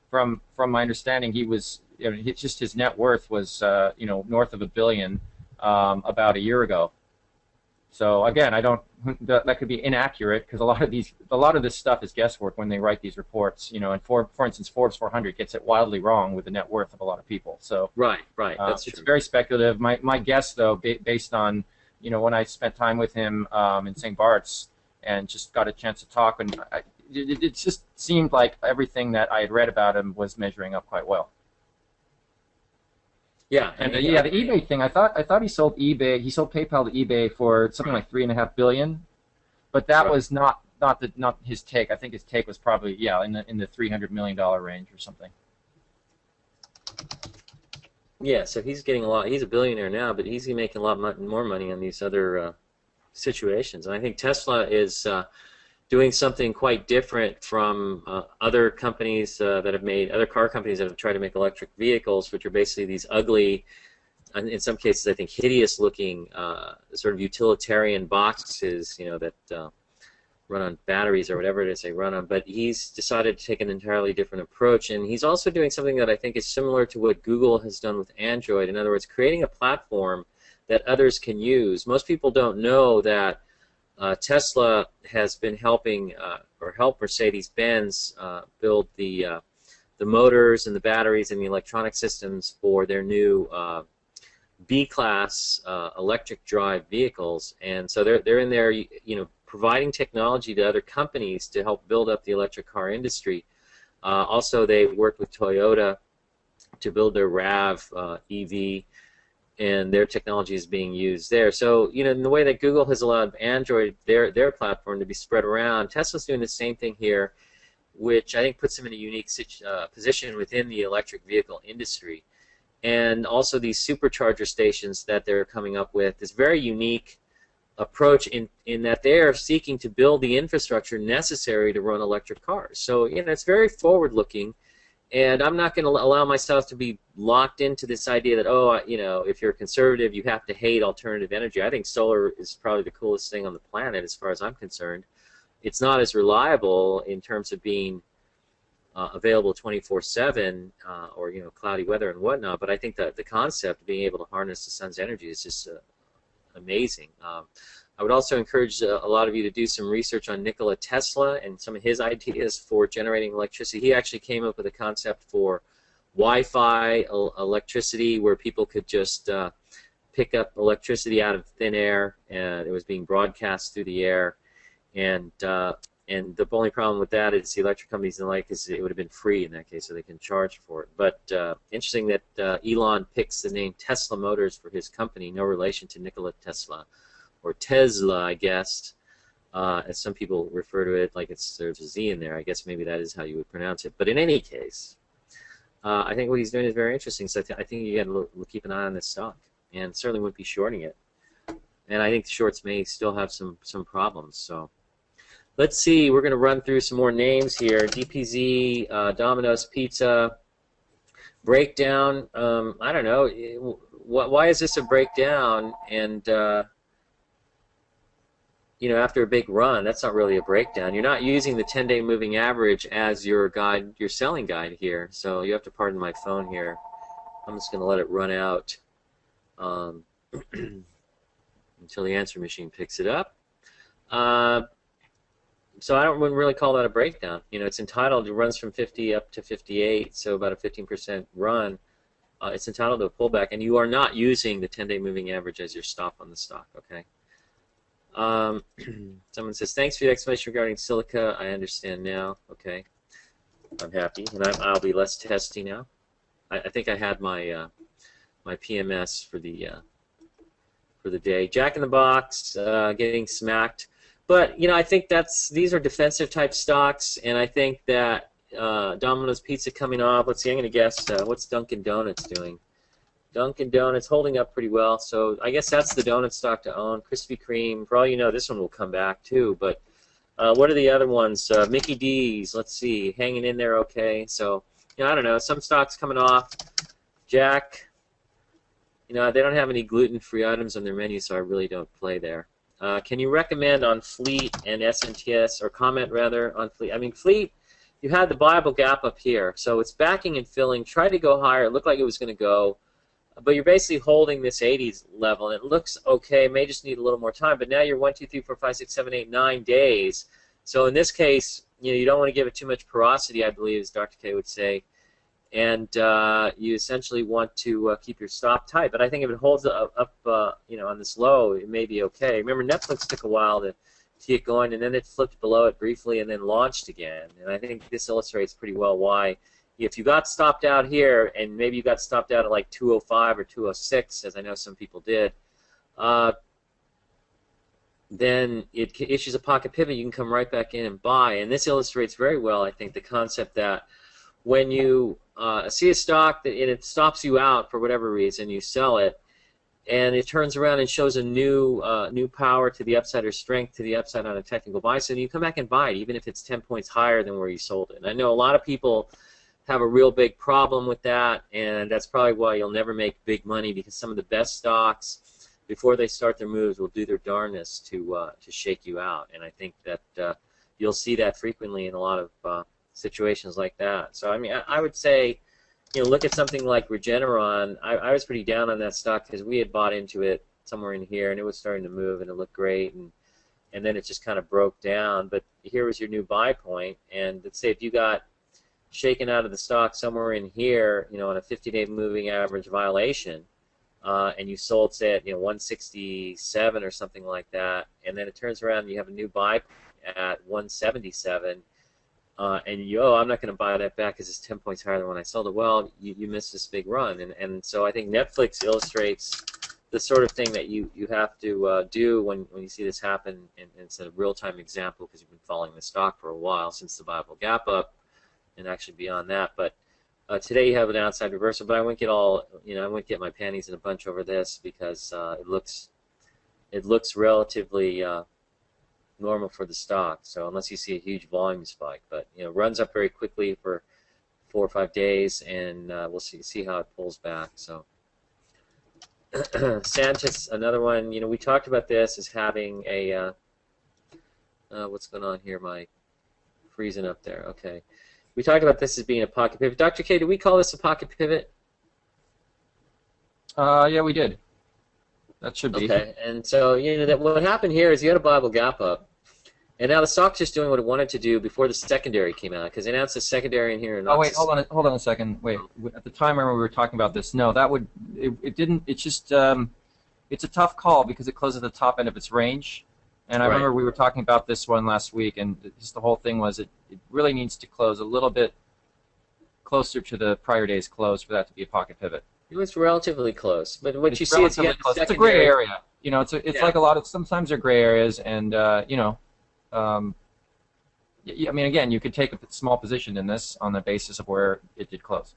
from my understanding, he was, you know, just his net worth was you know, north of $1 billion about a year ago. So again, that could be inaccurate because a lot of this stuff is guesswork when they write these reports. You know, and for instance, Forbes 400 gets it wildly wrong with the net worth of a lot of people. So right, that's true. It's very speculative. My guess, though, based on, you know, when I spent time with him in St. Bart's and just got a chance to talk, and it just seemed like everything that I had read about him was measuring up quite well. Yeah, and the eBay thing, I thought he sold PayPal to eBay for something like $3.5 billion, but that was not his take. I think his take was probably in the $300 million range or something. Yeah, so he's getting a lot. He's a billionaire now, but he's making a lot more money on these other situations. And I think Tesla is doing something quite different from other companies other car companies that have tried to make electric vehicles, which are basically these ugly in some cases, I think hideous-looking sort of utilitarian boxes, that run on batteries or whatever it is they run on. But he's decided to take an entirely different approach, and he's also doing something that I think is similar to what Google has done with Android. In other words, creating a platform that others can use. Most people don't know that Tesla has been helping or helped Mercedes-Benz build the motors and the batteries and the electronic systems for their new B-class electric drive vehicles, and so they're in there, providing technology to other companies to help build up the electric car industry. Also, they worked with Toyota to build their RAV EV, and their technology is being used there. So, in the way that Google has allowed Android, their platform, to be spread around, Tesla's doing the same thing here, which I think puts them in a unique position within the electric vehicle industry. And also these supercharger stations that they're coming up with is very unique approach in that they are seeking to build the infrastructure necessary to run electric cars. So, it's very forward-looking, and I'm not going to allow myself to be locked into this idea that, if you're a conservative, you have to hate alternative energy. I think solar is probably the coolest thing on the planet as far as I'm concerned. It's not as reliable in terms of being available 24/7 or cloudy weather and whatnot, but I think that the concept of being able to harness the sun's energy is just amazing. I would also encourage a lot of you to do some research on Nikola Tesla and some of his ideas for generating electricity. He actually came up with a concept for Wi-Fi electricity, where people could just pick up electricity out of thin air, and it was being broadcast through the air. And the only problem with that is the electric companies and the like is it would have been free in that case, so they can charge for it. But interesting that Elon picks the name Tesla Motors for his company, no relation to Nikola Tesla, or Tesla, I guess, as some people refer to it, like there's a Z in there. I guess maybe that is how you would pronounce it. But in any case, I think what he's doing is very interesting. So I think you got to keep an eye on this stock, and certainly wouldn't be shorting it. And I think the shorts may still have some problems. So. Let's see, we're going to run through some more names here. DPZ, Domino's Pizza, breakdown. I don't know. Why is this a breakdown? And, after a big run, that's not really a breakdown. You're not using the 10-day moving average as your guide, your selling guide here. So you have to pardon my phone here. I'm just going to let it run out until the answer machine picks it up. So I wouldn't really call that a breakdown. It's entitled, it runs from 50 up to 58, so about a 15% run. It's entitled to a pullback, and you are not using the 10-day moving average as your stop on the stock, okay? Someone says, thanks for the explanation regarding silica. I understand now. Okay. I'm happy, and I'll be less testy now. I think I had my my PMS for the day. Jack in the Box, getting smacked. But, I think these are defensive type stocks, and I think that Domino's Pizza coming off. Let's see, I'm going to guess what's Dunkin' Donuts doing. Dunkin' Donuts holding up pretty well, so I guess that's the donut stock to own. Krispy Kreme, for all you know, this one will come back too. But what are the other ones? Mickey D's, let's see, hanging in there okay. So, I don't know, some stocks coming off. Jack, they don't have any gluten-free items on their menu, so I really don't play there. Can you recommend on Fleet and SNTS, or comment rather on Fleet? I mean, Fleet, you had the Bible gap up here, so it's backing and filling. Tried to go higher. It looked like it was going to go, but you're basically holding this 80s level, and it looks okay. May just need a little more time, but now you're 1, 2, 3, 4, 5, 6, 7, 8, 9 days. So in this case, you don't want to give it too much porosity, I believe, as Dr. K would say. And you essentially want to keep your stop tight. But I think if it holds up on this low, it may be okay. Remember, Netflix took a while to get going, and then it flipped below it briefly and then launched again. And I think this illustrates pretty well why, if you got stopped out here, and maybe you got stopped out at like 205 or 206, as I know some people did, then it issues a pocket pivot. You can come right back in and buy. And this illustrates very well, I think, the concept that when you see a stock that and it stops you out for whatever reason, you sell it, and it turns around and shows a new power to the upside or strength to the upside on a technical buy, so you come back and buy it, even if it's 10 points higher than where you sold it. And I know a lot of people have a real big problem with that, and that's probably why you'll never make big money, because some of the best stocks, before they start their moves, will do their darndest to shake you out. And I think that you'll see that frequently in a lot of situations like that. So I mean, I would say, look at something like Regeneron. I was pretty down on that stock because we had bought into it somewhere in here, and it was starting to move, and it looked great, and then it just kind of broke down. But here was your new buy point, and let's say if you got shaken out of the stock somewhere in here, on a 50-day moving average violation, and you sold, say, at 167 or something like that, and then it turns around and you have a new buy at 177, and I'm not going to buy that back because it's 10 points higher than when I sold it. Well, you missed this big run, and so I think Netflix illustrates the sort of thing that you have to do when you see this happen, and it's a real-time example because you've been following the stock for a while since the Bible gap up, and actually beyond that. But today you have an downside reversal, but I wouldn't get I wouldn't get my panties in a bunch over this because it looks relatively normal for the stock. So unless you see a huge volume spike, but runs up very quickly for 4 or 5 days, and we'll see how it pulls back. So Santis, another one. We talked about this as having a what's going on here? My freezing up there. Okay. We talked about this as being a pocket pivot. Dr. K, do we call this a pocket pivot? Yeah, we did. That should be. Okay, and so that what happened here is you had a Bible gap up, and now the stock's just doing what it wanted to do before the secondary came out, because they announced a secondary in here. Oh wait, hold on a second. Wait, at the time I remember we were talking about this. No, it didn't. It's just it's a tough call because it closed at the top end of its range. And I remember we were talking about this one last week, and just the whole thing was it really needs to close a little bit closer to the prior day's close for that to be a pocket pivot. It was relatively close, but what you see is it's a gray area. It's like a lot of, sometimes they're gray areas, and I mean, again, you could take a small position in this on the basis of where it did close.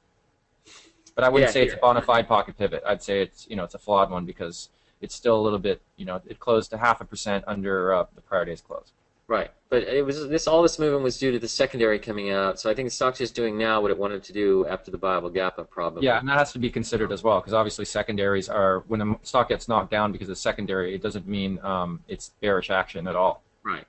But I wouldn't say it's a bona fide pocket pivot. I'd say it's it's a flawed one because it's still a little bit, it closed to 0.5% under the prior day's close. Right, but it was all this movement was due to the secondary coming out. So I think the stock's just doing now what it wanted to do after the Bible gap up, probably. Yeah, and that has to be considered as well, because obviously secondaries are, when the stock gets knocked down because of the secondary, it doesn't mean it's bearish action at all. Right.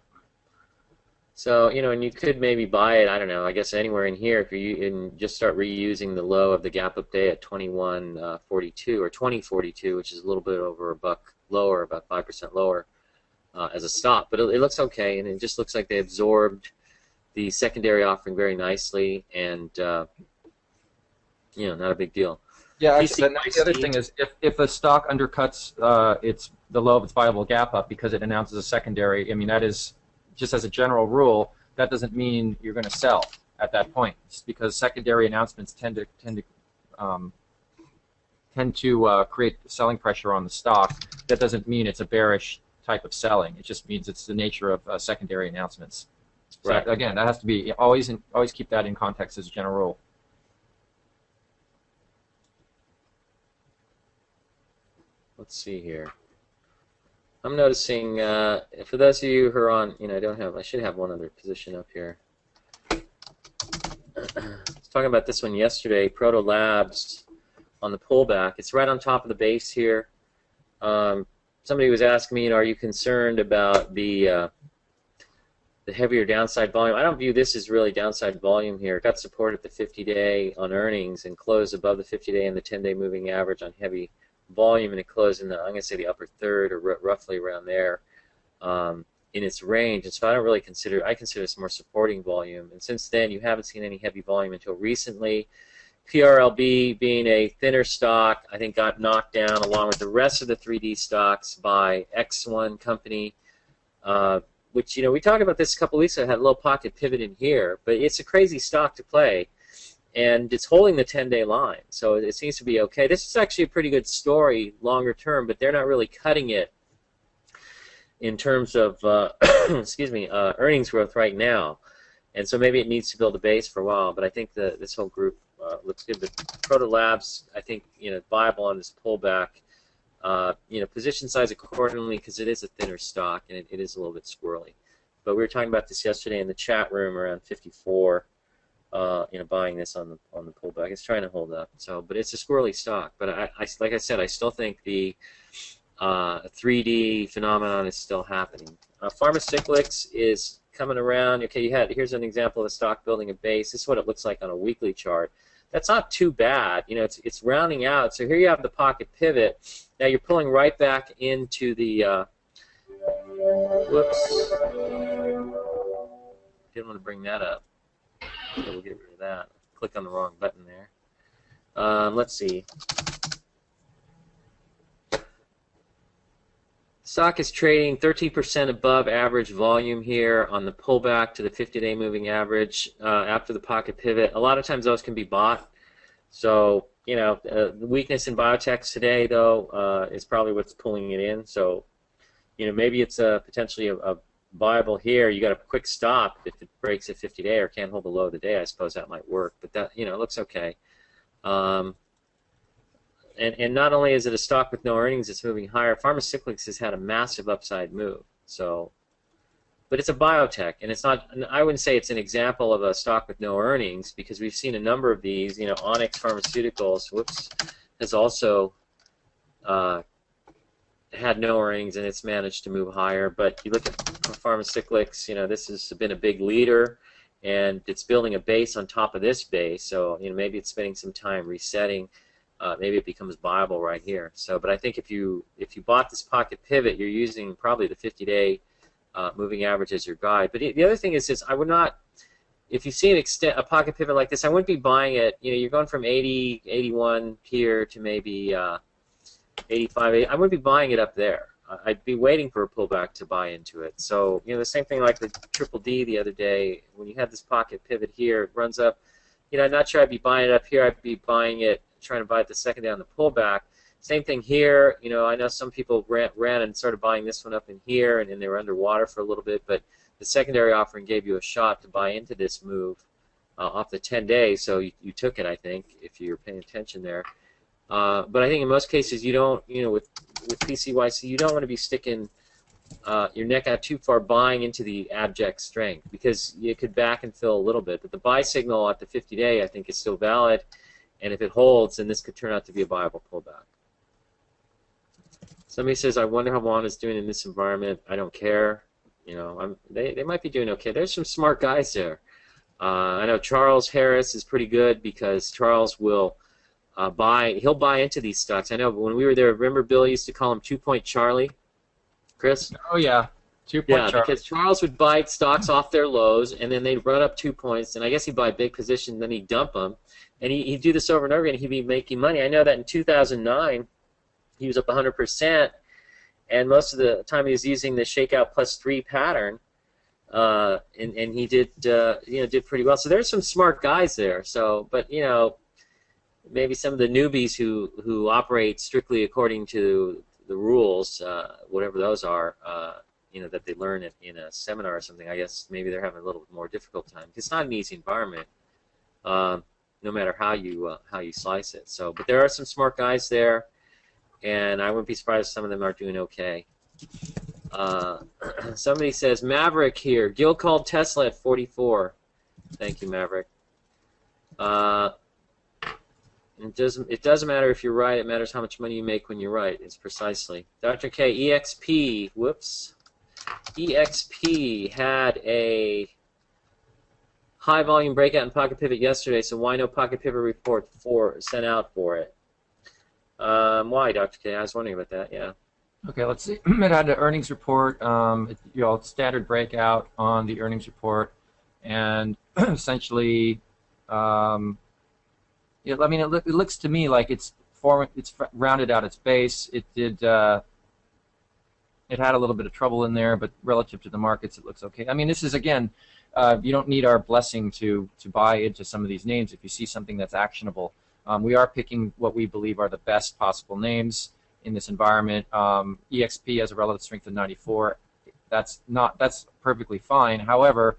So and you could maybe buy it. I don't know. I guess anywhere in here if you just start reusing the low of the gap up day at 21.42 or 20.42, which is a little bit over $1 lower, about 5% lower. As a stop, but it looks okay, and it just looks like they absorbed the secondary offering very nicely, and not a big deal. Yeah, the other thing is if the stock undercuts the low of its viable gap up because it announces a secondary, I mean, that is just as a general rule, that doesn't mean you're going to sell at that point. It's because secondary announcements tend to create selling pressure on the stock. That doesn't mean it's a bearish type of selling. It just means it's the nature of secondary announcements. So right. Again, that has to be always keep that in context as a general rule. Let's see here. I'm noticing for those of you who are on, I should have one other position up here. I was talking about this one yesterday, Proto Labs on the pullback. It's right on top of the base here. Somebody was asking me, are you concerned about the heavier downside volume? I don't view this as really downside volume here. It got support at the 50-day on earnings and closed above the 50-day and the 10-day moving average on heavy volume, and it closed in the, I'm going to say, the upper third or roughly around there in its range. And so I consider this more supporting volume. And since then, you haven't seen any heavy volume until recently. PRLB, being a thinner stock, I think got knocked down along with the rest of the 3D stocks by X1 company, which, we talked about this a couple weeks ago. It had a little pocket pivot in here, but it's a crazy stock to play, and it's holding the 10-day line, so it seems to be okay. This is actually a pretty good story longer term, but they're not really cutting it in terms of earnings growth right now, and so maybe it needs to build a base for a while, but I think this whole group looks good. But Proto Labs, I think, viable on this pullback. Position size accordingly because it is a thinner stock and it is a little bit squirrely. But we were talking about this yesterday in the chat room around 54. buying this on the pullback. It's trying to hold up. So, but it's a squirrely stock. But like I said, I still think the 3D phenomenon is still happening. Pharmacyclics is coming around. Okay, here's an example of a stock building a base. This is what it looks like on a weekly chart. That's not too bad. It's rounding out. So here you have the pocket pivot. Now you're pulling right back into the. Whoops. Didn't want to bring that up. So we'll get rid of that. Click on the wrong button there. Let's see. Stock is trading 13% above average volume here on the pullback to the 50-day moving average after the pocket pivot. A lot of times those can be bought. So, the weakness in biotechs today, though, is probably what's pulling it in. So, maybe it's potentially a viable here. You got a quick stop if it breaks a 50-day or can't hold the low of the day. I suppose that might work, but that it looks okay. And not only is it a stock with no earnings, it's moving higher. Pharmacyclics has had a massive upside move. So, but it's a biotech, and it's not. I wouldn't say it's an example of a stock with no earnings because we've seen a number of these. Onyx Pharmaceuticals, has also had no earnings, and it's managed to move higher. But you look at Pharmacyclics, this has been a big leader, and it's building a base on top of this base. So maybe it's spending some time resetting. Maybe it becomes viable right here. So, but I think if you bought this pocket pivot, you're using probably the 50-day moving average as your guide. But the other thing is I would not. If you see a pocket pivot like this, I wouldn't be buying it. You're going from 80, 81 here to maybe 85, 80. I wouldn't be buying it up there. I'd be waiting for a pullback to buy into it. So, the same thing like the Triple D the other day. When you had this pocket pivot here, it runs up. I'm not sure I'd be buying it up here. I'd be buying it, trying to buy it the second day on the pullback. Same thing here. I know some people ran and started buying this one up in here, and they were underwater for a little bit, but the secondary offering gave you a shot to buy into this move off the 10-day, so you took it, I think, if you're paying attention there. But I think in most cases you don't, with PCYC, you don't want to be sticking your neck out too far buying into the abject strength because you could back and fill a little bit. But the buy signal at the 50-day, I think, is still valid, and if it holds, then this could turn out to be a viable pullback. Somebody says, I wonder how Juan is doing in this environment. I don't care. They might be doing okay. There's some smart guys there. I know Charles Harris is pretty good because Charles will he'll buy into these stocks. I know when we were there, remember Bill used to call him 2-Point Charlie? Chris? Oh, yeah. 2-Point Yeah, Charlie. because Charles would buy stocks off their lows, and then they'd run up 2 points, and I guess he'd buy a big position, then he'd dump them. And he'd do this over and over again, and he'd be making money. I know that in 2009, he was up 100%, and most of the time he was using the shakeout +3 pattern, and he did did pretty well. So there's some smart guys there. So, but maybe some of the newbies who operate strictly according to the rules, whatever those are, that they learn in a seminar or something. I guess maybe they're having a little more difficult time. It's not an easy environment, no matter how you slice it. So, but there are some smart guys there, and I wouldn't be surprised if some of them are doing okay. Somebody says Maverick here. Gil called Tesla at 44. Thank you, Maverick. It doesn't matter if you're right. It matters how much money you make when you're right. It's precisely. Dr. K, EXP. Whoops. EXP had a high volume breakout in pocket pivot yesterday, so why no pocket pivot report sent out for it? Why, Dr. K? I was wondering about that. Yeah. Okay, let's see. It had an earnings report, standard breakout on the earnings report, and essentially, it looks to me like it's rounded out its base. It did. It had a little bit of trouble in there, but relative to the markets, it looks okay. I mean, this is again, you don't need our blessing to buy into some of these names. If you see something that's actionable, we are picking what we believe are the best possible names in this environment. EXP has a relative strength of 94. That's perfectly fine. However,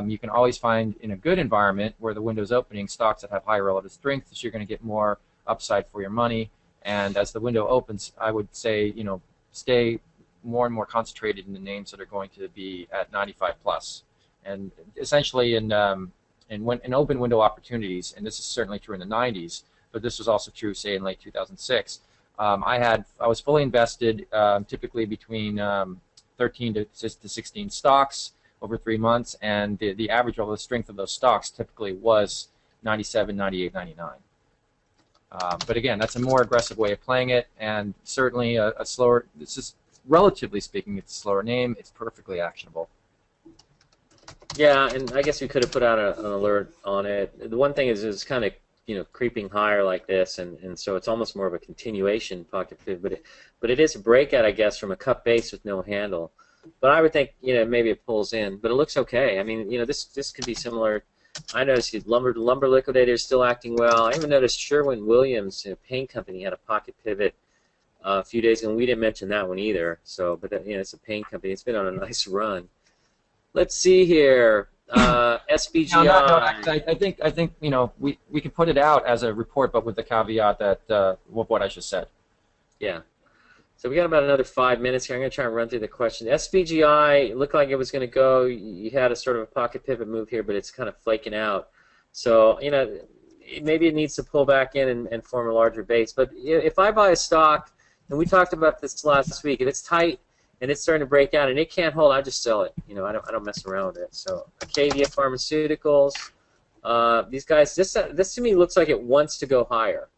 you can always find in a good environment where the window's opening stocks that have high relative strength, so you're going to get more upside for your money. And as the window opens, I would say stay more and more concentrated in the names that are going to be at 95 plus. And essentially in and open window opportunities, and this is certainly true in the 90s, but this was also true, say, in late 2006. I was fully invested, typically between 13 to 16 stocks over 3 months, and the average over the strength of those stocks typically was 97, 98, 99. But again, that's a more aggressive way of playing it, and certainly a slower. This is, relatively speaking, it's a slower name. It's perfectly actionable. Yeah, and I guess we could have put out an alert on it. The one thing is it's kind of creeping higher like this, and so it's almost more of a continuation pocket pivot, but it is a breakout, I guess, from a cup base with no handle. But I would think maybe it pulls in, but it looks okay. I mean, this could be similar. I noticed the lumber liquidator is still acting well. I even noticed Sherwin-Williams, paint company, had a pocket pivot a few days ago, and we didn't mention that one either. So, but it's a paint company. It's been on a nice run. Let's see here. SBGI. No, I think we can put it out as a report, but with the caveat that what I just said. Yeah. So we got about another 5 minutes here. I'm going to try and run through the question. SBGI looked like it was going to go. You had a sort of a pocket pivot move here, but it's kind of flaking out. So maybe it needs to pull back in and form a larger base. But if I buy a stock, and we talked about this last week, if it's tight and it's starting to break out and it can't hold, I just sell it. I don't mess around with it. So Acadia Pharmaceuticals, these guys, this to me looks like it wants to go higher.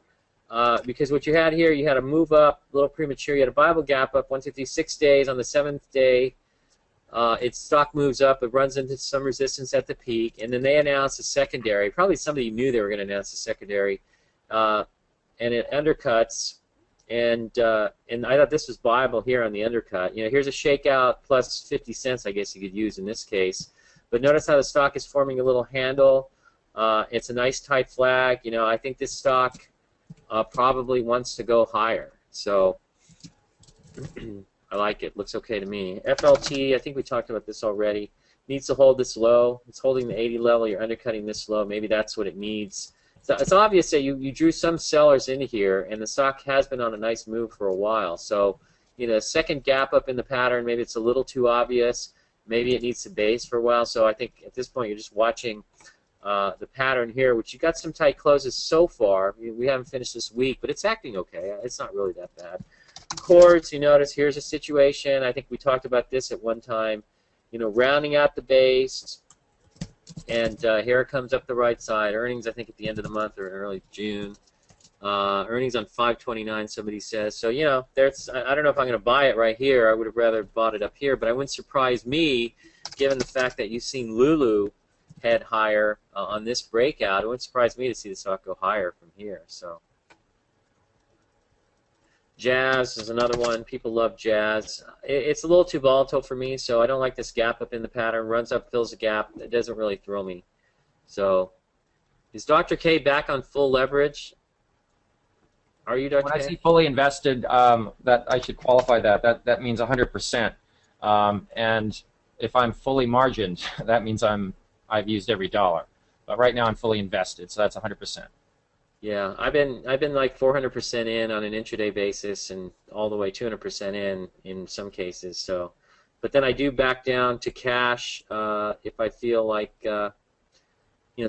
Because what you had here, you had a move up, a little premature. You had a Bible gap up 156 days. On the 7th day, its stock moves up. It runs into some resistance at the peak, and then they announced a secondary. Probably somebody knew they were going to announce a secondary, and it undercuts. And I thought this was viable here on the undercut. Here's a shakeout plus 50 cents, I guess you could use in this case. But notice how the stock is forming a little handle. It's a nice tight flag. I think this stock probably wants to go higher. So I like it. Looks okay to me. FLT, I think we talked about this already. Needs to hold this low. It's holding the 80 level. You're undercutting this low. Maybe that's what it needs. So it's obvious that you drew some sellers into here, and the stock has been on a nice move for a while. So, second gap up in the pattern, maybe it's a little too obvious. Maybe it needs to base for a while. So I think at this point you're just watching the pattern here, which you got some tight closes so far. We haven't finished this week, but it's acting okay. It's not really that bad. Chords, you notice here's a situation. I think we talked about this at one time. Rounding out the base, and here it comes up the right side. Earnings, I think, at the end of the month or in early June. Earnings on 5/29, somebody says. So, there's. I don't know if I'm going to buy it right here. I would have rather bought it up here, but it wouldn't surprise me, given the fact that you've seen Lulu head higher on this breakout. It wouldn't surprise me to see the stock go higher from here. So, Jazz is another one. People love Jazz. It's a little too volatile for me, so I don't like this gap up in the pattern. Runs up, fills the gap. It doesn't really thrill me. So, is Dr. K back on full leverage? Are you, Dr. K? When I see fully invested, that I should qualify that. That means 100%. And if I'm fully margined, that means I've used every dollar. But right now I'm fully invested, so that's 100%. Yeah, I've been like 400% in on an intraday basis, and all the way 200% in some cases. So, but then I do back down to cash if I feel like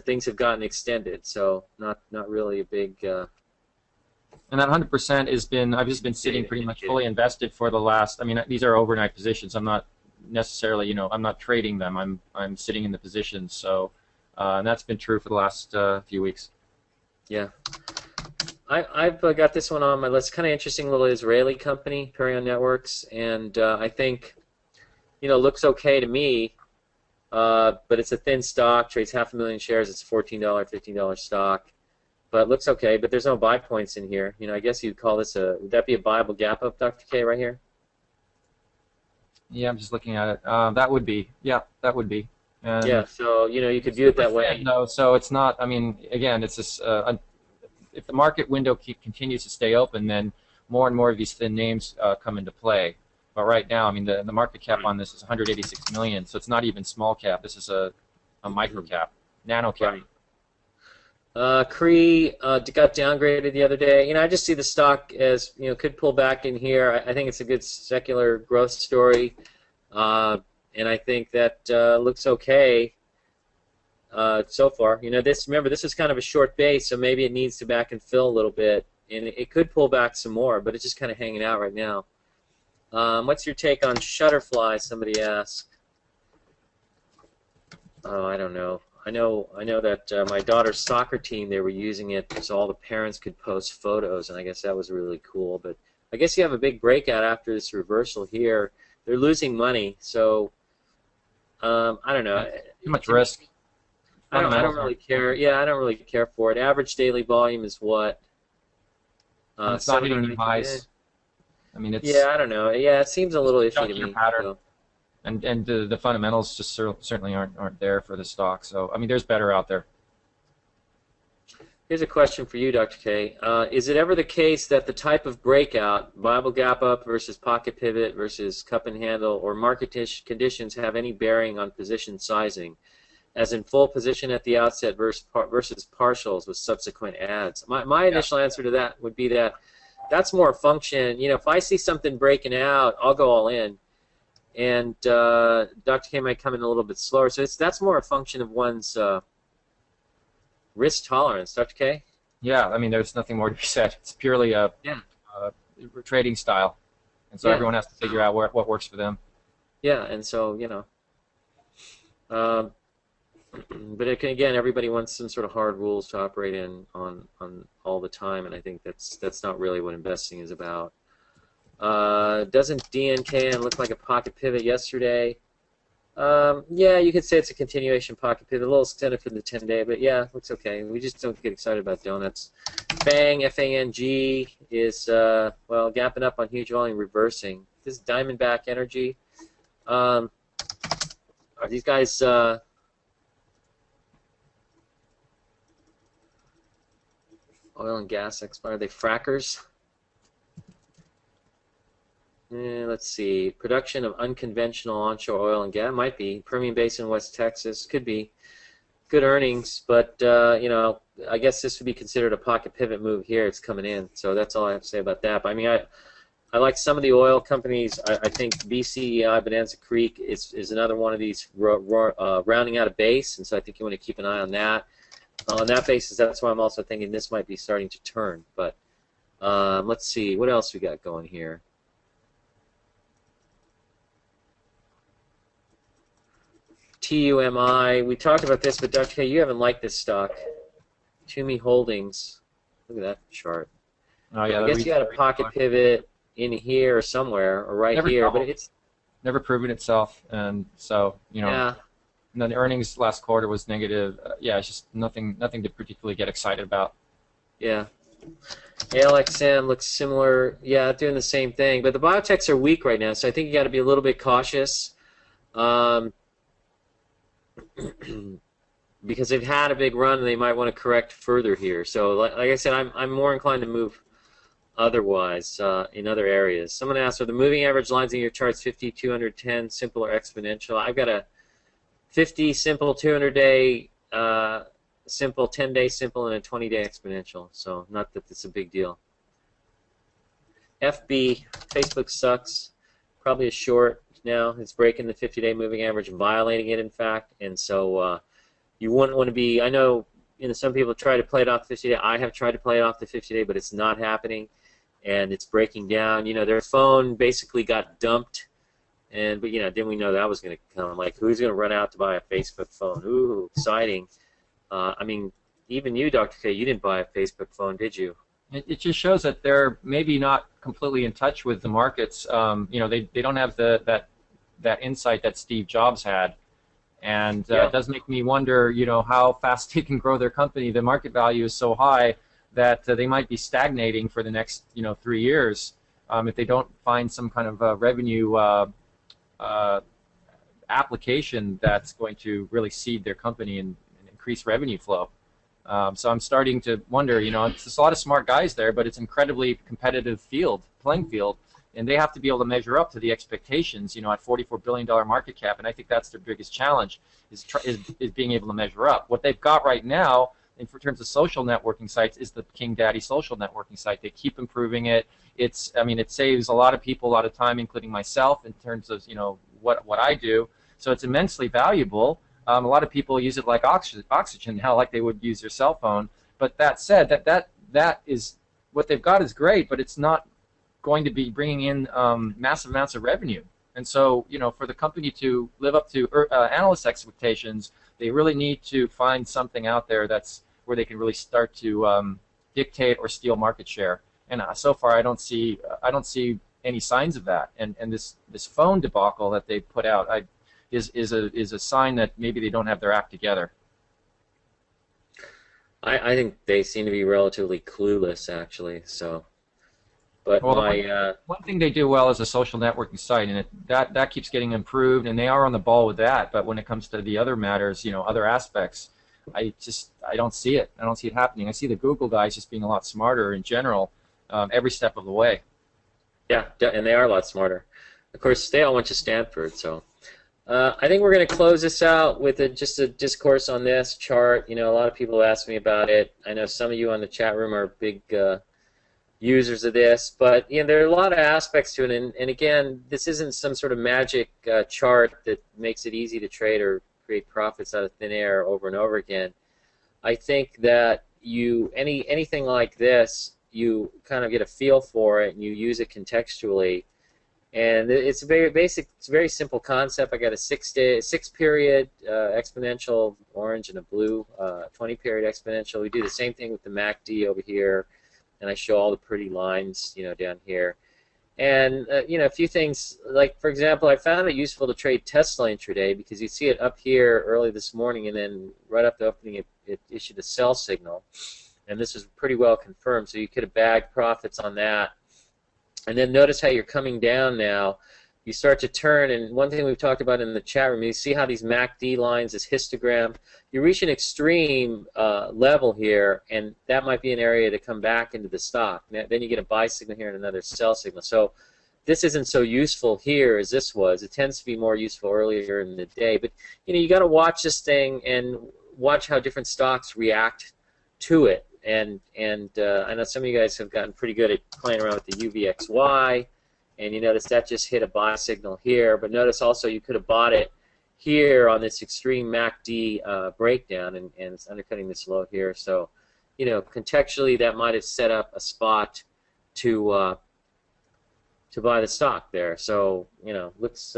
things have gotten extended. So not really a big. And that 100% has been, I've just been sitting pretty much fully invested for the last. I mean, these are overnight positions. I'm not necessarily, I'm not trading them. I'm sitting in the positions. So, and that's been true for the last few weeks. Yeah, I've got this one on my list. Kind of interesting little Israeli company, Perion Networks, and I think, looks okay to me. But it's a thin stock, trades 500,000 shares. It's a $14, $15 stock, but it looks okay. But there's no buy points in here. I guess you'd call this would that be a buyable gap up, Dr. K, right here? Yeah, I'm just looking at it. That would be, yeah, that would be. And yeah, so you could view it that way. No, so it's not. I mean, again, it's just if the market window continues to stay open, then more and more of these thin names come into play. But right now, I mean, the market cap on this is 186 million, so it's not even small cap. This is a micro cap, nano cap. Right. Cree got downgraded the other day. I just see the stock as could pull back in here. I think it's a good secular growth story. And I think that looks okay. so far. You know, remember, this is kind of a short base, so maybe it needs to back and fill a little bit, and it could pull back some more, but it's just kind of hanging out right now. What's your take on Shutterfly? Somebody asked. Oh, I don't know. I know that my daughter's soccer team, they were using it so all the parents could post photos, and I guess that was really cool. But I guess you have a big breakout after this reversal here. They're losing money, so I don't know. Too much risk. I don't really care. Yeah, I don't really care for it. Average daily volume is what? It's not hitting new highs. I mean, it's I don't know. Yeah, it seems a little iffy to me. Pattern. So. And the fundamentals just certainly aren't there for the stock. So I mean, there's better out there. Here's a question for you, Dr. K. Is it ever the case that the type of breakout, Bible gap up versus pocket pivot versus cup and handle, or market conditions have any bearing on position sizing, as in full position at the outset versus partials with subsequent adds? My initial answer to that would be that that's more a function. You know, if I see something breaking out, I'll go all in. And Dr. K might come in a little bit slower. So that's more a function of one's risk tolerance. Dr. K? Yeah, I mean, there's nothing more to be said. It's purely a trading style. And so everyone has to figure out what works for them. Yeah, and so, you know. But again, everybody wants some sort of hard rules to operate in on all the time, and I think that's not really what investing is about. Doesn't DNKN look like a pocket pivot yesterday? Yeah, you could say it's a continuation pocket pivot, a little extended for the 10-day, but yeah, looks okay. We just don't get excited about donuts. FANG, F-A-N-G, is, well, gapping up on huge volume, reversing. This is Diamondback Energy. Are these guys... oil and gas expert, are they frackers? Let's see. Production of unconventional onshore oil and gas might be. Permian Basin, West Texas, could be. Good earnings, but you know, I guess this would be considered a pocket pivot move here. It's coming in, so that's all I have to say about that. But I mean, I like some of the oil companies. I think BCEI, Bonanza Creek, is another one of these rounding out a base, and so I think you want to keep an eye on that. On that basis, that's why I'm also thinking this might be starting to turn. But let's see, what else we got going here? TUMI, we talked about this, but Dr. K, you haven't liked this stock. Toomey Holdings, look at that chart. Oh yeah, I guess you had a pocket pivot in here or somewhere, or right here, but it's never proven itself, and so you know. Yeah. And then the earnings last quarter was negative. Yeah, it's just nothing to particularly get excited about. Yeah. ALXM looks similar. Yeah, doing the same thing, but the biotechs are weak right now, so I think you got to be a little bit cautious. Because they've had a big run and they might want to correct further here. So, like I said, I'm more inclined to move otherwise in other areas. Someone asked, are the moving average lines in your charts 50, 210, simple, or exponential? I've got a 50 simple, 200-day simple, 10-day simple, and a 20-day exponential. So, not that it's a big deal. FB, Facebook sucks. Probably a short now. It's breaking the 50-day moving average, violating it, in fact. And so you wouldn't want to be, I know, some people try to play it off the 50-day. I have tried to play it off the 50-day, but it's not happening. And it's breaking down. You know, their phone basically got dumped. But, you know, didn't we know that was going to come? Like, who's going to run out to buy a Facebook phone? Ooh, exciting. I mean, even you, Dr. K, you didn't buy a Facebook phone, did you? It just shows that they're maybe not completely in touch with the markets. You know, they don't have that insight that Steve Jobs had, and it does make me wonder, you know, how fast they can grow their company. The market value is so high that they might be stagnating for the next 3 years if they don't find some kind of revenue application that's going to really seed their company and increase revenue flow. So I'm starting to wonder, you know, there's a lot of smart guys there, but it's an incredibly competitive playing field, and they have to be able to measure up to the expectations, you know, at $44 billion market cap, and I think that's their biggest challenge, is being able to measure up. What they've got right now, in terms of social networking sites, is the King Daddy social networking site. They keep improving it. I mean, it saves a lot of people a lot of time, including myself, in terms of, you know, what I do. So it's immensely valuable. A lot of people use it like oxygen now, like they would use their cell phone. But that said, that is what they've got is great, but it's not going to be bringing in massive amounts of revenue. And so, for the company to live up to analyst expectations, they really need to find something out there that's where they can really start to dictate or steal market share. And so far, I don't see any signs of that. And this phone debacle that they put out is a sign that maybe they don't have their act together. I think they seem to be relatively clueless, actually. So, but Well, my one thing they do well is a social networking site, and that keeps getting improved, and they are on the ball with that. But when it comes to the other matters, other aspects, I don't see it. I don't see it happening. I see the Google guys just being a lot smarter in general, every step of the way. Yeah, and they are a lot smarter. Of course, they all went to Stanford, so. I think we're going to close this out with just a discourse on this chart. A lot of people ask me about it. I know some of you on the chat room are big users of this, but there are a lot of aspects to it. And again, this isn't some sort of magic chart that makes it easy to trade or create profits out of thin air over and over again. I think that anything like this, you kind of get a feel for it and you use it contextually. And it's a very basic, it's a very simple concept. I got a 6-period exponential, orange and a blue, 20-period exponential. We do the same thing with the MACD over here, and I show all the pretty lines, down here. And a few things, like for example, I found it useful to trade Tesla intraday because you see it up here early this morning, and then right up the opening, it issued a sell signal, and this is pretty well confirmed. So you could have bagged profits on that. And then notice how you're coming down now. You start to turn, and one thing we've talked about in the chat room, you see how these MACD lines, this histogram, you reach an extreme level here, and that might be an area to come back into the stock. Then you get a buy signal here and another sell signal. So this isn't so useful here as this was. It tends to be more useful earlier in the day. But you got to watch this thing and watch how different stocks react to it. And I know some of you guys have gotten pretty good at playing around with the UVXY, and you notice that just hit a buy signal here. But notice also you could have bought it here on this extreme MACD breakdown, and it's undercutting this low here. So, contextually that might have set up a spot to buy the stock there. So, looks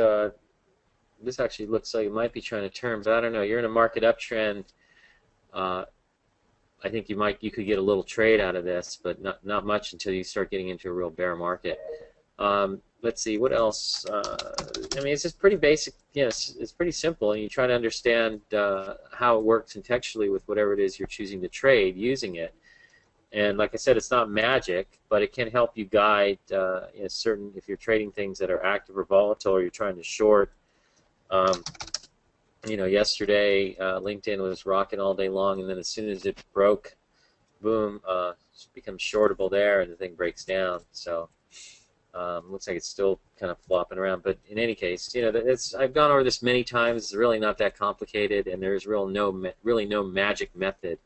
this actually looks like it might be trying to turn, but I don't know. You're in a market uptrend. I think you could get a little trade out of this, but not much until you start getting into a real bear market. Let's see, what else? I mean, it's just pretty basic. Yes, it's pretty simple, and you try to understand how it works contextually with whatever it is you're choosing to trade using it. And like I said, it's not magic, but it can help you guide certain, if you're trading things that are active or volatile, or you're trying to short. Yesterday LinkedIn was rocking all day long, and then as soon as it broke, boom, it becomes shortable there, and the thing breaks down. So looks like it's still kind of flopping around. But in any case, I've gone over this many times. It's really not that complicated, and there's really no magic method.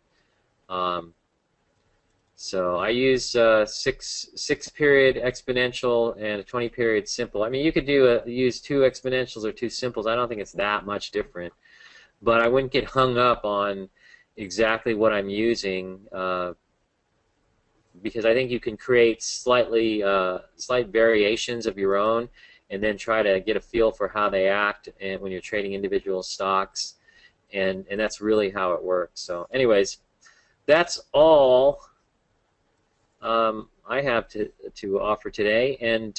So I use 6-period exponential and a 20-period simple. I mean, you could use 2 exponentials or 2 simples. I don't think it's that much different, but I wouldn't get hung up on exactly what I'm using because I think you can create slight variations of your own, and then try to get a feel for how they act and when you're trading individual stocks, and that's really how it works. So, anyways, that's all I have to offer today. And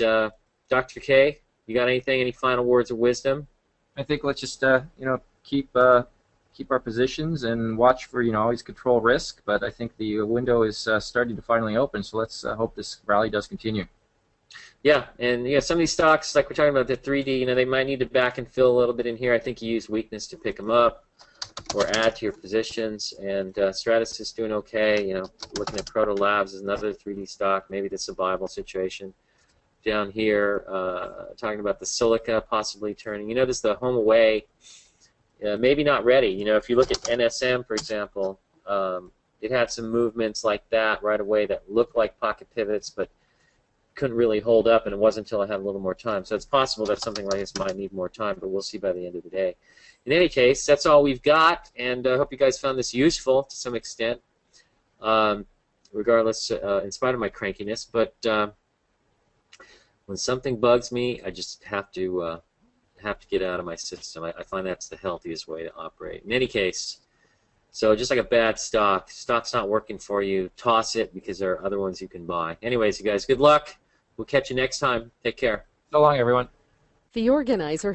Dr. K, you got anything? Any final words of wisdom? I think let's just keep our positions and watch for always control risk. But I think the window is starting to finally open. So let's hope this rally does continue. Yeah, and some of these stocks, like we're talking about the 3D, they might need to back and fill a little bit in here. I think you use weakness to pick them up or add to your positions. And Stratus is doing okay. Looking at Proto Labs is another 3D stock. Maybe this is a viable situation. Down here, talking about the silica possibly turning. This is the home away. Maybe not ready. If you look at NSM, for example, it had some movements like that right away that look like pocket pivots, but couldn't really hold up, and it wasn't until I had a little more time. So it's possible that something like this might need more time, but we'll see by the end of the day. In any case, that's all we've got, and I hope you guys found this useful to some extent, regardless, in spite of my crankiness. But when something bugs me, I just have to get out of my system. I find that's the healthiest way to operate. In any case, so just like a bad stock's not working for you, toss it because there are other ones you can buy. Anyways, you guys, good luck. We'll catch you next time. Take care. So long, everyone. The organizer